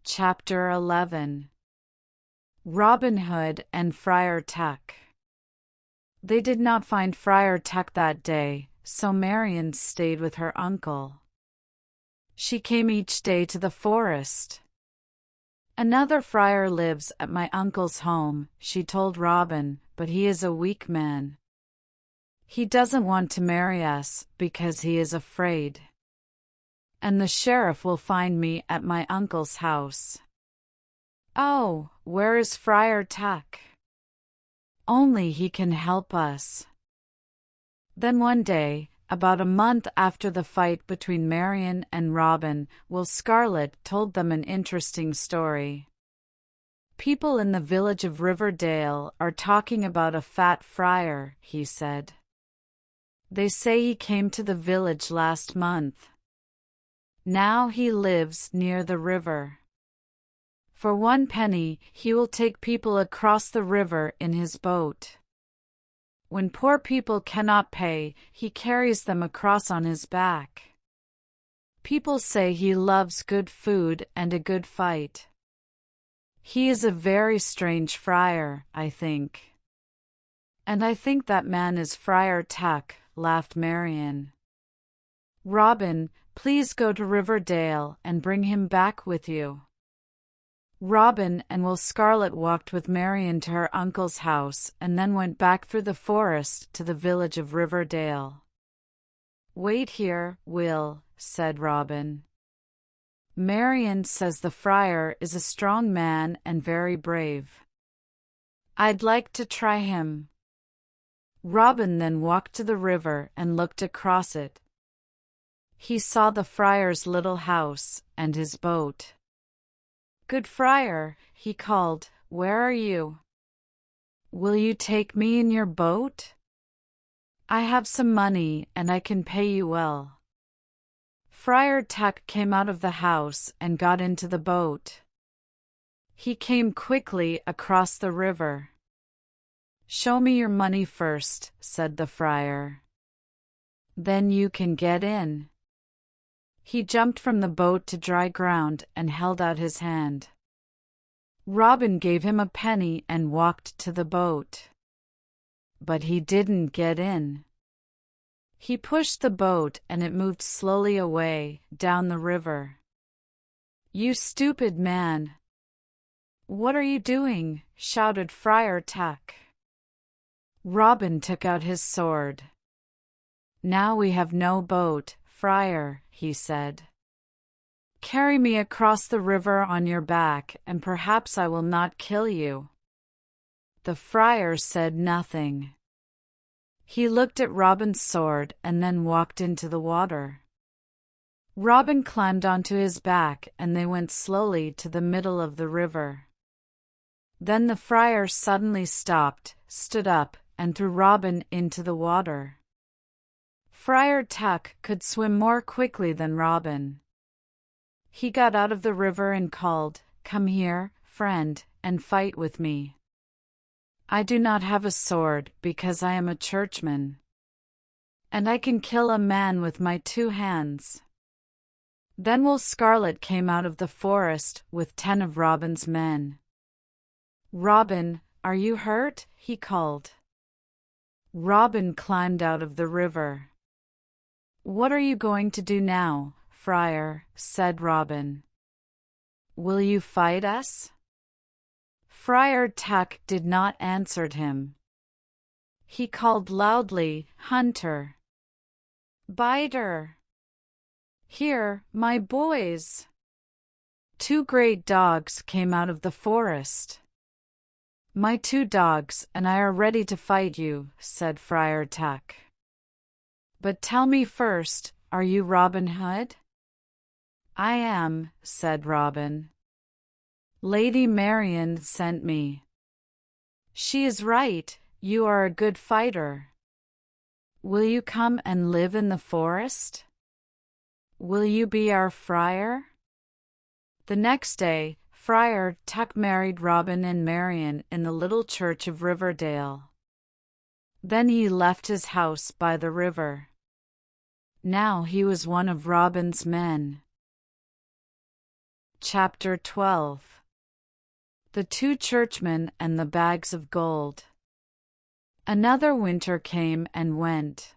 Chapter 11. Robin Hood and Friar Tuck. They did not find Friar Tuck that day, so Marian stayed with her uncle. She came each day to the forest. "Another friar lives at my uncle's home," she told Robin, "but he is a weak man. He doesn't want to marry us because he is afraid. And the sheriff will find me at my uncle's house." "Oh, where is Friar Tuck?" Only he can help us. Then one day, about a month after the fight between Marian and Robin, Will Scarlet told them an interesting story. People in the village of Riverdale are talking about a fat friar, he said. They say he came to the village last month. Now he lives near the river. For 1 penny, he will take people across the river in his boat. When poor people cannot pay, he carries them across on his back. People say he loves good food and a good fight. He is a very strange friar, I think. And I think that man is Friar Tuck, laughed Marian. Robin, please go to Riverdale and bring him back with you. Robin and Will Scarlet walked with Marian to her uncle's house and then went back through the forest to the village of Riverdale. Wait here, Will, said Robin. Marian says the friar is a strong man and very brave. I'd like to try him. Robin then walked to the river and looked across it. He saw the friar's little house and his boat. Good friar, he called, where are you? Will you take me in your boat? I have some money and I can pay you well. Friar Tuck came out of the house and got into the boat. He came quickly across the river. Show me your money first, said the friar. Then you can get in. He jumped from the boat to dry ground and held out his hand. Robin gave him a penny and walked to the boat. But he didn't get in. He pushed the boat and it moved slowly away, down the river. You stupid man! What are you doing? Shouted Friar Tuck. Robin took out his sword. Now we have no boat, Friar, he said. Carry me across the river on your back, and perhaps I will not kill you. The friar said nothing. He looked at Robin's sword and then walked into the water. Robin climbed onto his back and they went slowly to the middle of the river. Then the friar suddenly stopped, stood up, and threw Robin into the water. Friar Tuck could swim more quickly than Robin. He got out of the river and called, Come here, friend, and fight with me. I do not have a sword because I am a churchman. And I can kill a man with my 2 hands. Then Will Scarlet came out of the forest with 10 of Robin's men. Robin, are you hurt? He called. Robin climbed out of the river. What are you going to do now, friar? Said Robin. Will you fight us? Friar Tuck did not answer him. He called loudly, Hunter! Biter! Here, my boys! 2 great dogs came out of the forest. My 2 dogs and I are ready to fight you, said Friar Tuck. But tell me first, are you Robin Hood? I am, said Robin. Lady Marian sent me. She is right, you are a good fighter. Will you come and live in the forest? Will you be our friar? The next day, Friar Tuck married Robin and Marian in the little church of Riverdale. Then he left his house by the river. Now he was one of Robin's men. Chapter 12. The 2 churchmen and the bags of gold. Another winter came and went.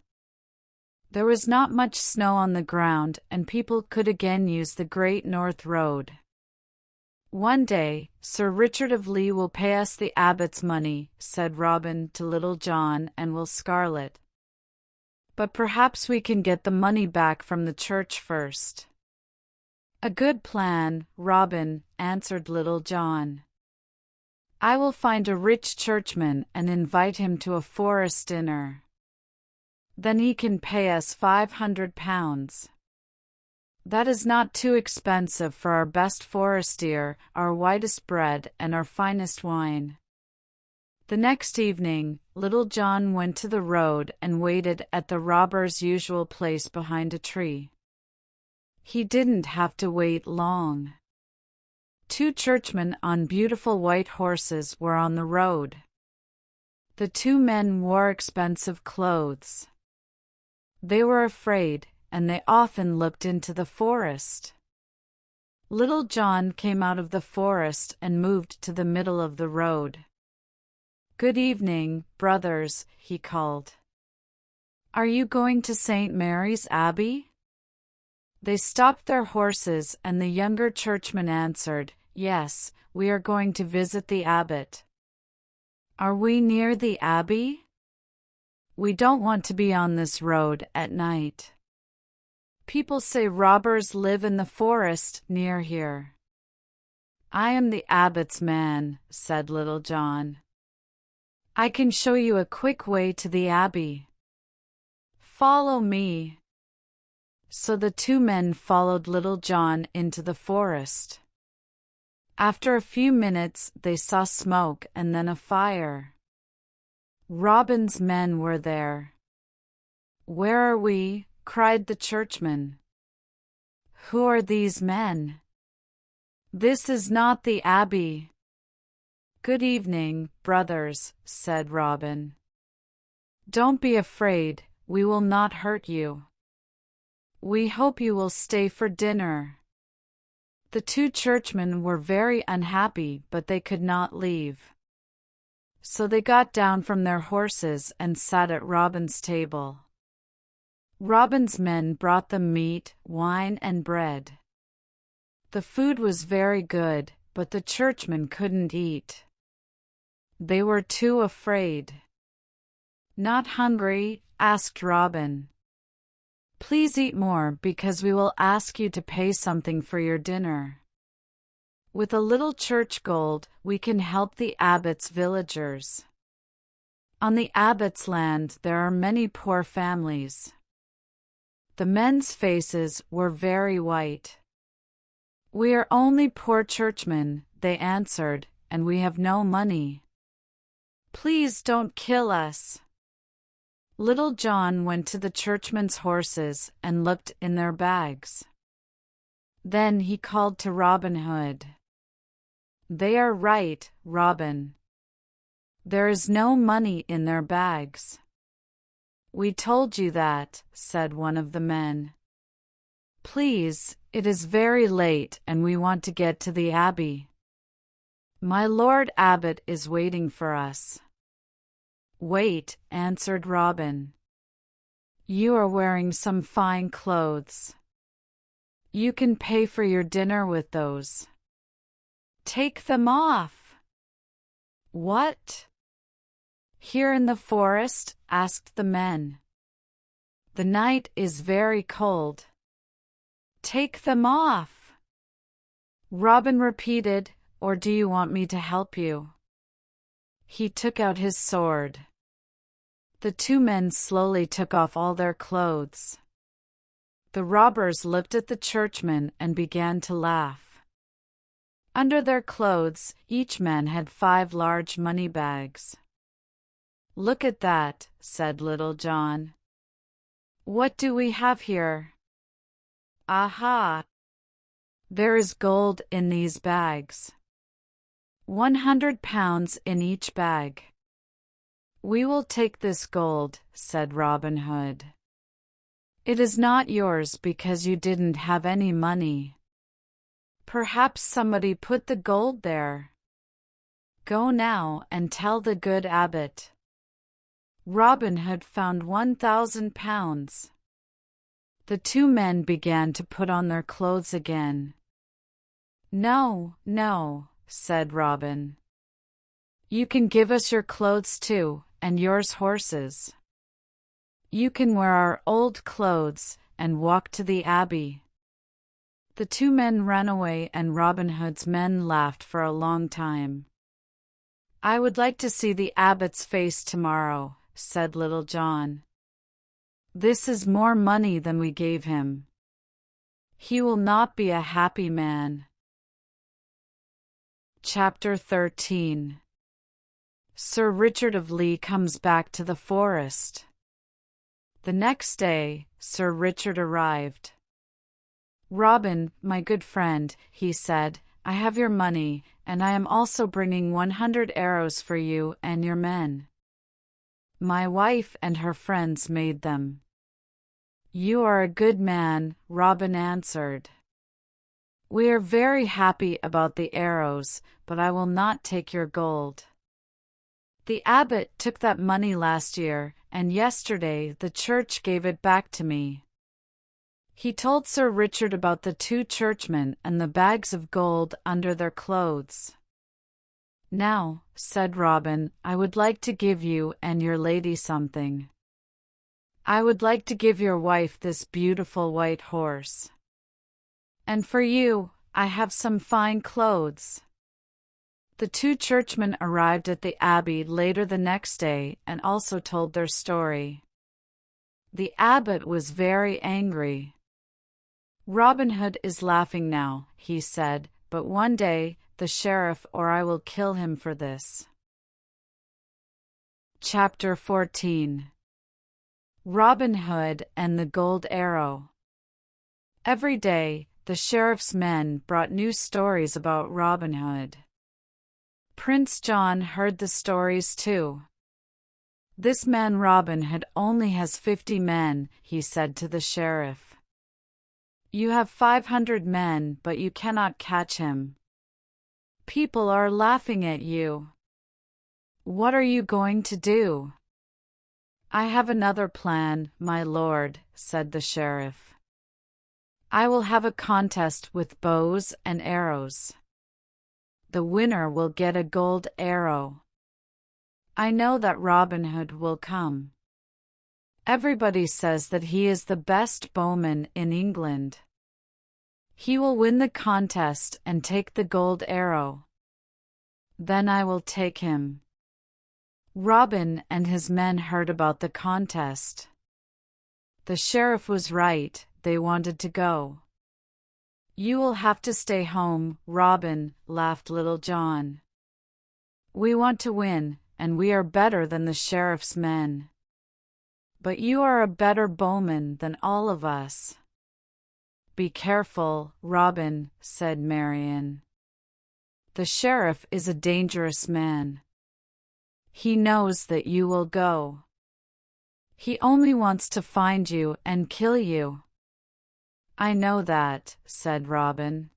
There was not much snow on the ground, and people could again use the Great North Road. One day, Sir Richard of Lee will pay us the abbot's money, said Robin to Little John and Will Scarlet. But perhaps we can get the money back from the church first. A good plan, Robin, answered Little John. I will find a rich churchman and invite him to a forest dinner. Then he can pay us £500. That is not too expensive for our best forest deer, our whitest bread, and our finest wine. The next evening, Little John went to the road and waited at the robber's usual place behind a tree. He didn't have to wait long. Two churchmen on beautiful white horses were on the road. The two men wore expensive clothes. They were afraid, and they often looked into the forest. Little John came out of the forest and moved to the middle of the road. "Good evening, brothers," he called. "Are you going to St. Mary's Abbey?" They stopped their horses, and the younger churchman answered, "Yes, we are going to visit the abbot." "Are we near the Abbey?" "We don't want to be on this road at night. People say robbers live in the forest near here." "I am the abbot's man," said Little John. "I can show you a quick way to the Abbey. Follow me." So the two men followed Little John into the forest. After a few minutes, they saw smoke and then a fire. Robin's men were there. "Where are we?" cried the churchman. "Who are these men? This is not the Abbey." "Good evening, brothers," said Robin. "Don't be afraid, we will not hurt you. We hope you will stay for dinner." The two churchmen were very unhappy, but they could not leave. So they got down from their horses and sat at Robin's table. Robin's men brought them meat, wine, and bread. The food was very good, but the churchmen couldn't eat. They were too afraid. "Not hungry?" asked Robin. "Please eat more, because we will ask you to pay something for your dinner. With a little church gold, we can help the abbot's villagers. On the abbot's land there are many poor families." The men's faces were very white. "We are only poor churchmen," they answered, "and we have no money. Please don't kill us." Little John went to the churchmen's horses and looked in their bags. Then he called to Robin Hood. "They are right, Robin. There is no money in their bags." "We told you that," said one of the men. "Please, it is very late and we want to get to the Abbey. My Lord Abbot is waiting for us." "Wait," answered Robin. "You are wearing some fine clothes. You can pay for your dinner with those. Take them off." "What? Here in the forest?" asked the men. "The night is very cold." "Take them off." Robin repeated, "Or do you want me to help you?" He took out his sword. The two men slowly took off all their clothes. The robbers looked at the churchmen and began to laugh. Under their clothes, each man had 5 large money bags. "Look at that," said Little John. "What do we have here? Aha! There is gold in these bags. 100 pounds in each bag." "We will take this gold," said Robin Hood. "It is not yours because you didn't have any money. Perhaps somebody put the gold there. Go now and tell the good abbot." Robin Hood found 1,000 pounds. The two men began to put on their clothes again. "No, no," said Robin. "You can give us your clothes too, and yours horses. You can wear our old clothes and walk to the Abbey." The two men ran away and Robin Hood's men laughed for a long time. I would like to see the abbot's face tomorrow, said Little John. This is more money than we gave him. He will not be a happy man. Chapter 13. Sir Richard of Lee comes back to the forest. The next day, Sir Richard arrived. Robin, my good friend, he said, I have your money, and I am also bringing 100 arrows for you and your men. My wife and her friends made them. You are a good man, Robin answered. We are very happy about the arrows, but I will not take your gold. The abbot took that money last year, and yesterday the church gave it back to me. He told Sir Richard about the 2 churchmen and the bags of gold under their clothes. Now, said Robin, I would like to give you and your lady something. I would like to give your wife this beautiful white horse. And for you, I have some fine clothes. The 2 churchmen arrived at the Abbey later the next day and also told their story. The abbot was very angry. Robin Hood is laughing now, he said, but one day, the sheriff or I will kill him for this. Chapter 14. Robin Hood and the Gold Arrow. Every day, the sheriff's men brought new stories about Robin Hood. Prince John heard the stories too. This man Robin Hood only has 50 men, he said to the sheriff. You have 500 men, but you cannot catch him. People are laughing at you. What are you going to do? I have another plan, my lord, said the sheriff. I will have a contest with bows and arrows. The winner will get a gold arrow. I know that Robin Hood will come. Everybody says that he is the best bowman in England. He will win the contest and take the gold arrow. Then I will take him. Robin and his men heard about the contest. The sheriff was right, they wanted to go. You will have to stay home, Robin, laughed Little John. We want to win, and we are better than the sheriff's men. But you are a better bowman than all of us. Be careful, Robin, said Marian. The sheriff is a dangerous man. He knows that you will go. He only wants to find you and kill you. I know that, said Robin.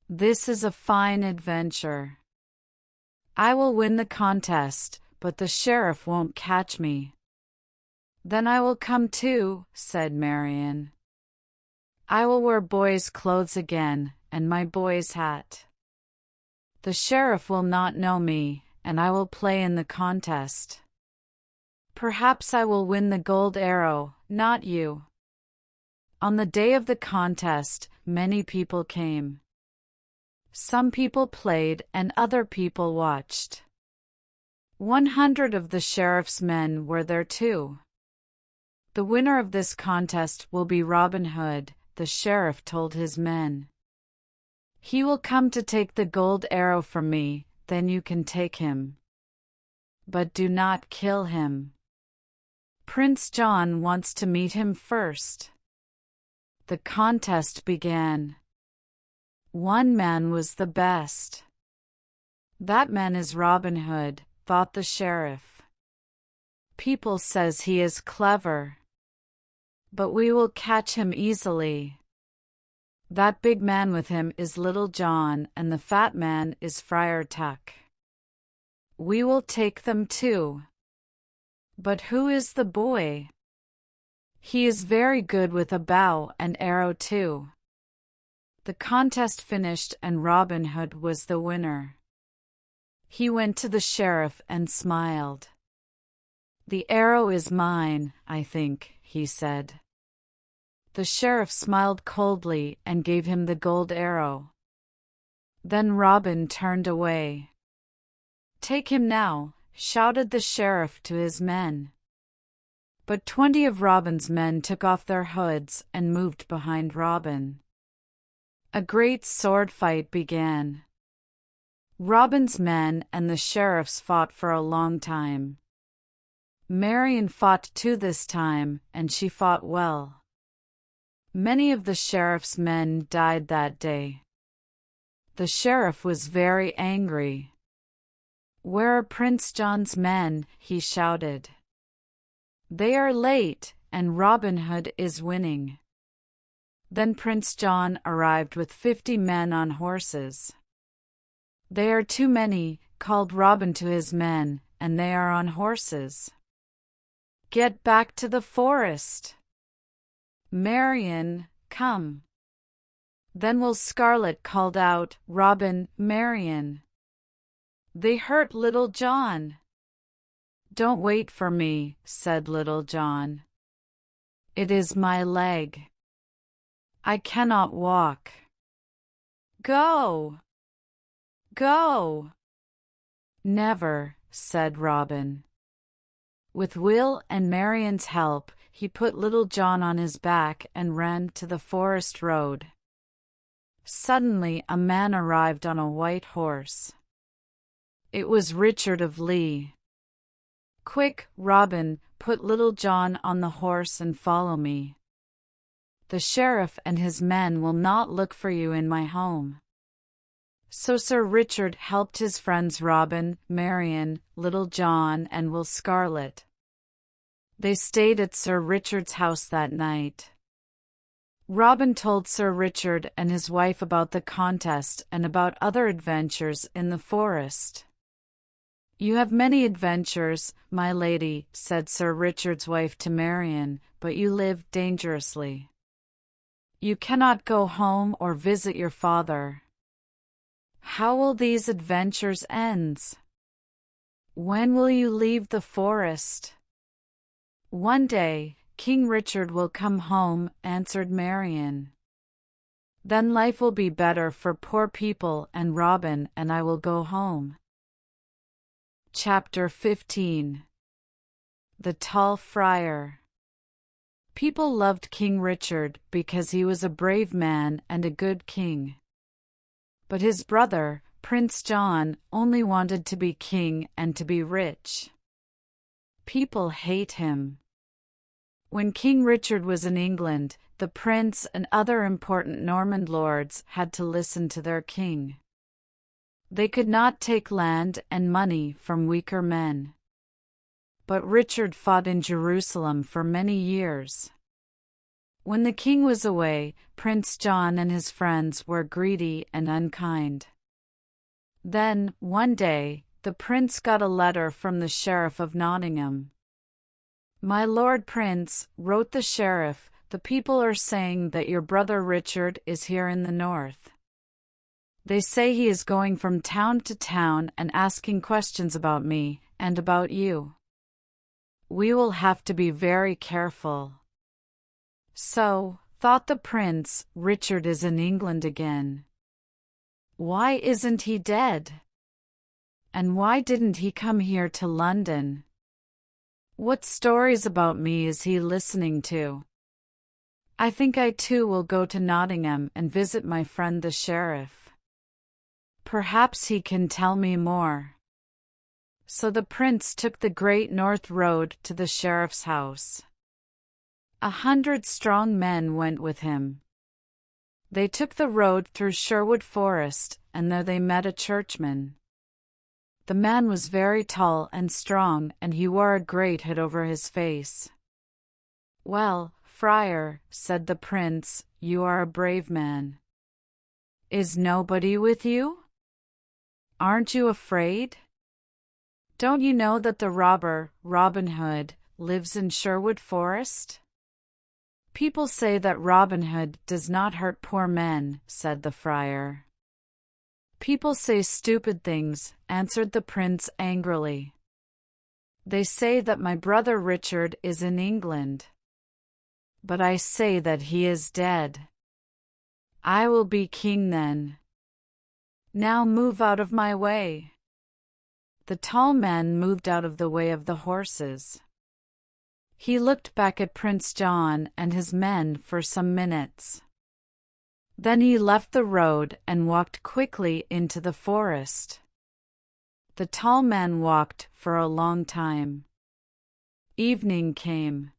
This is a fine adventure. I will win the contest, but the sheriff won't catch me. Then I will come too, said Marian. I will wear boy's clothes again, and my boy's hat. The sheriff will not know me, and I will play in the contest. Perhaps I will win the gold arrow, not you. On the day of the contest, many people came. Some people played and other people watched. 100 of the sheriff's men were there too. The winner of this contest will be Robin Hood, the sheriff told his men. He will come to take the gold arrow from me, then you can take him. But do not kill him. Prince John wants to meet him first. The contest began. One man was the best. That man is Robin Hood, thought the sheriff. People says he is clever. But we will catch him easily. That big man with him is Little John, and the fat man is Friar Tuck. We will take them too. But who is the boy? He is very good with a bow and arrow too. The contest finished and Robin Hood was the winner. He went to the sheriff and smiled. The arrow is mine, I think, he said. The sheriff smiled coldly and gave him the gold arrow. Then Robin turned away. "Take him now," shouted the sheriff to his men. But 20 of Robin's men took off their hoods and moved behind Robin. A great sword fight began. Robin's men and the sheriffs fought for a long time. Marian fought too this time, and she fought well. Many of the sheriff's men died that day. The sheriff was very angry. "Where are Prince John's men?" he shouted. "They are late, and Robin Hood is winning." Then Prince John arrived with 50 men on horses. "They are too many," called Robin to his men, "and they are on horses. Get back to the forest. Marian, come." Then Will Scarlet called out, "Robin, Marian. They hurt Little John." "Don't wait for me," said Little John. "It is my leg. I cannot walk." "Go! Go!" "Never," said Robin. With Will and Marian's help, he put Little John on his back and ran to the forest road. Suddenly a man arrived on a white horse. It was Richard of Lee. "Quick, Robin, put Little John on the horse and follow me. The sheriff and his men will not look for you in my home." So Sir Richard helped his friends Robin, Marian, Little John, and Will Scarlet. They stayed at Sir Richard's house that night. Robin told Sir Richard and his wife about the contest and about other adventures in the forest. "You have many adventures, my lady," said Sir Richard's wife to Marian, "but you live dangerously. You cannot go home or visit your father. How will these adventures end? When will you leave the forest?" "One day, King Richard will come home," answered Marian. "Then life will be better for poor people and Robin and I will go home." Chapter 15. The Tall Friar. People loved King Richard because he was a brave man and a good king. But his brother, Prince John, only wanted to be king and to be rich. People hate him. When King Richard was in England, the prince and other important Norman lords had to listen to their king. They could not take land and money from weaker men. But Richard fought in Jerusalem for many years. When the king was away, Prince John and his friends were greedy and unkind. Then, one day, the prince got a letter from the sheriff of Nottingham. "My lord prince," wrote the sheriff, "the people are saying that your brother Richard is here in the north. They say he is going from town to town and asking questions about me and about you. We will have to be very careful." "So," thought the prince, "Richard is in England again. Why isn't he dead? And why didn't he come here to London? What stories about me is he listening to? I think I too will go to Nottingham and visit my friend the sheriff. Perhaps he can tell me more." So the prince took the Great North Road to the sheriff's house. 100 strong men went with him. They took the road through Sherwood Forest, and there they met a churchman. The man was very tall and strong, and he wore a great hood over his face. "Well, friar," said the prince, "you are a brave man. Is nobody with you? Aren't you afraid? Don't you know that the robber, Robin Hood, lives in Sherwood Forest?" "People say that Robin Hood does not hurt poor men," said the friar. "People say stupid things," answered the prince angrily. "They say that my brother Richard is in England. But I say that he is dead. I will be king then. Now move out of my way." The tall man moved out of the way of the horses. He looked back at Prince John and his men for some minutes. Then he left the road and walked quickly into the forest. The tall man walked for a long time. Evening came.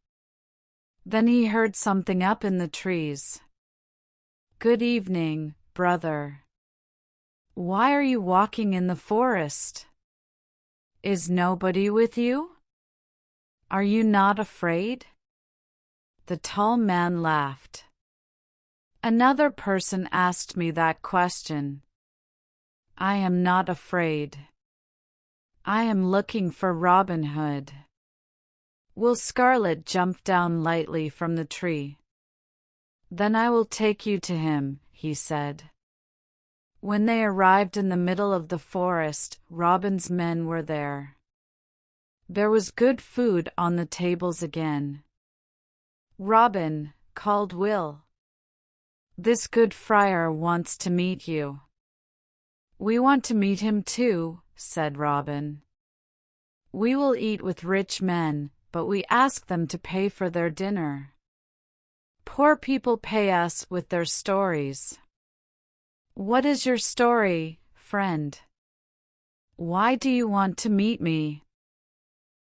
Then he heard something up in the trees. "Good evening, brother. Why are you walking in the forest? Is nobody with you? Are you not afraid?" The tall man laughed. "Another person asked me that question. I am not afraid. I am looking for Robin Hood." Will Scarlet jump down lightly from the tree? "Then I will take you to him," he said. When they arrived in the middle of the forest, Robin's men were there. There was good food on the tables again. "Robin," called Will, "this good friar wants to meet you." "We want to meet him too," said Robin. "We will eat with rich men, but we ask them to pay for their dinner. Poor people pay us with their stories." "What is your story, friend? Why do you want to meet me?"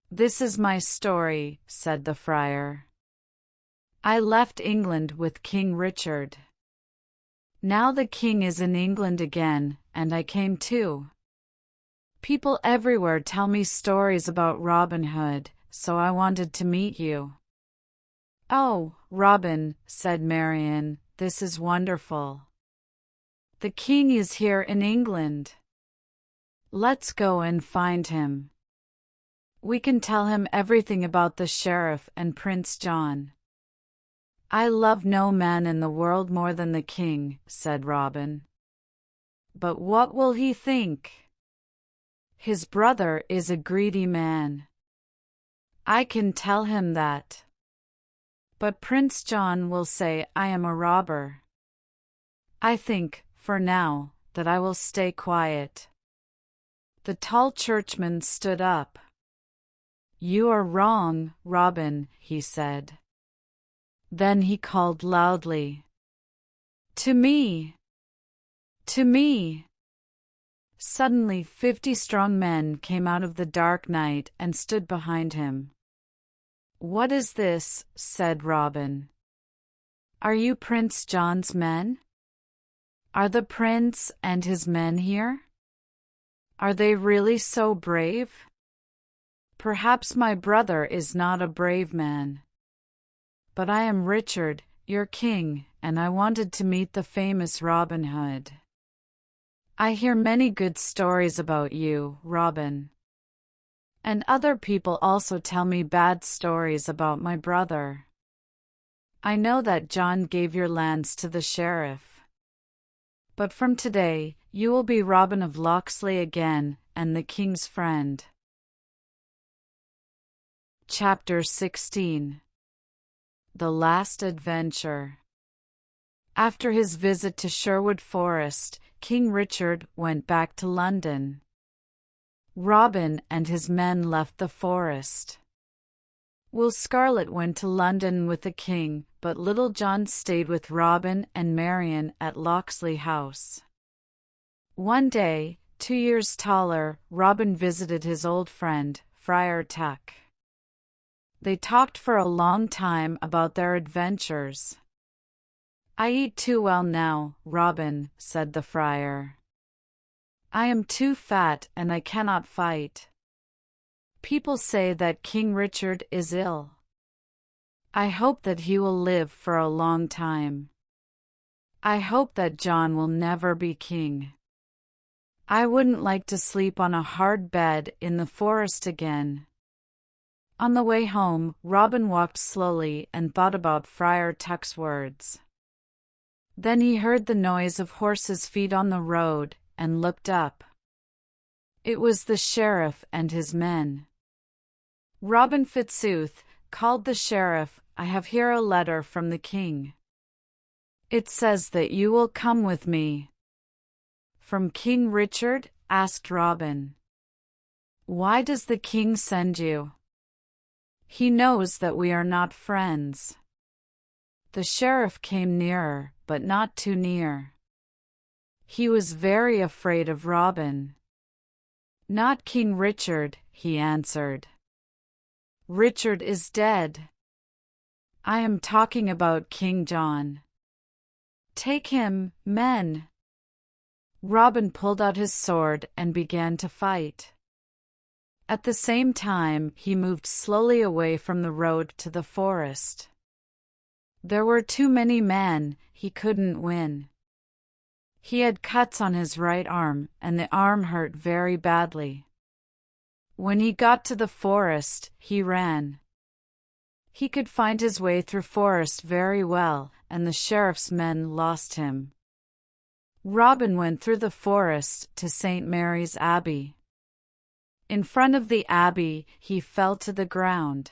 "This is my story," said the friar. "I left England with King Richard. Now the king is in England again, and I came too. People everywhere tell me stories about Robin Hood, so I wanted to meet you." "Oh, Robin," said Marian, "this is wonderful. The king is here in England. Let's go and find him. We can tell him everything about the sheriff and Prince John." "I love no man in the world more than the king," said Robin. "But what will he think? His brother is a greedy man. I can tell him that. But Prince John will say I am a robber. I think, for now, that I will stay quiet." The tall churchman stood up. "You are wrong, Robin," he said. Then he called loudly, "To me! To me!" Suddenly 50 strong men came out of the dark night and stood behind him. "What is this?" said Robin. "Are you Prince John's men? Are the prince and his men here? Are they really so brave? Perhaps my brother is not a brave man. But I am Richard, your king, and I wanted to meet the famous Robin Hood. I hear many good stories about you, Robin. And other people also tell me bad stories about my brother. I know that John gave your lands to the sheriff. But from today, you will be Robin of Locksley again, and the king's friend." Chapter 16. The Last Adventure. After his visit to Sherwood Forest, King Richard went back to London. Robin and his men left the forest. Will Scarlet went to London with the king, but Little John stayed with Robin and Marian at Locksley House. One day, 2 years taller, Robin visited his old friend, Friar Tuck. They talked for a long time about their adventures. "I eat too well now, Robin," said the friar. "I am too fat and I cannot fight. People say that King Richard is ill. I hope that he will live for a long time. I hope that John will never be king. I wouldn't like to sleep on a hard bed in the forest again." On the way home, Robin walked slowly and thought about Friar Tuck's words. Then he heard the noise of horses' feet on the road, and looked up. It was the sheriff and his men. "Robin Fitzooth," called the sheriff, "I have here a letter from the king. It says that you will come with me." "From King Richard?" asked Robin. Why does the king send you? He knows that we are not friends. The sheriff came nearer, but not too near. He was very afraid of Robin. Not King Richard, he answered. Richard is dead. I am talking about King John. Take him, men. Robin pulled out his sword and began to fight. At the same time, he moved slowly away from the road to the forest. There were too many men, he couldn't win. He had cuts on his right arm, and the arm hurt very badly. When he got to the forest, he ran. He could find his way through forest very well, and the sheriff's men lost him. Robin went through the forest to St. Mary's Abbey. In front of the abbey, he fell to the ground.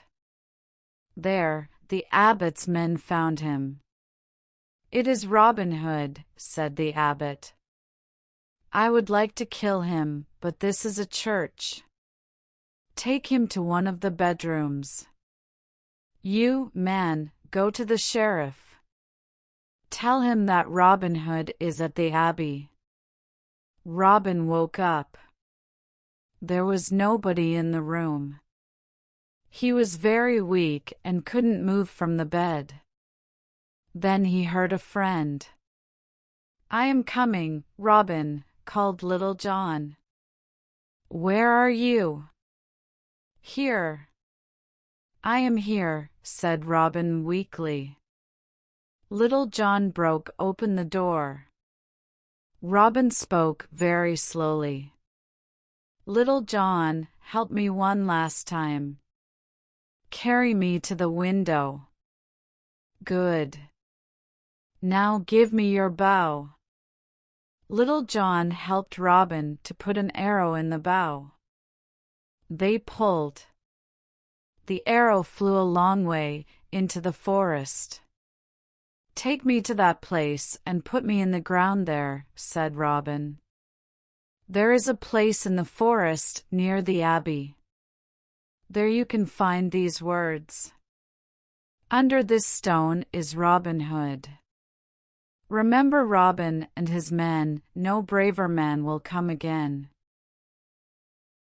There, the abbot's men found him. It is Robin Hood, said the abbot. I would like to kill him, but this is a church. Take him to one of the bedrooms. You, man, go to the sheriff. Tell him that Robin Hood is at the abbey. Robin woke up. There was nobody in the room. He was very weak and couldn't move from the bed. Then he heard a friend. I am coming, Robin, called Little John. Where are you? Here. I am here, said Robin weakly. Little John broke open the door. Robin spoke very slowly. Little John, help me one last time. Carry me to the window. Good. Now give me your bow. Little John helped Robin to put an arrow in the bow. They pulled. The arrow flew a long way into the forest. Take me to that place and put me in the ground there, said Robin. There is a place in the forest near the abbey. There you can find these words. Under this stone is Robin Hood. Remember Robin and his men, no braver man will come again.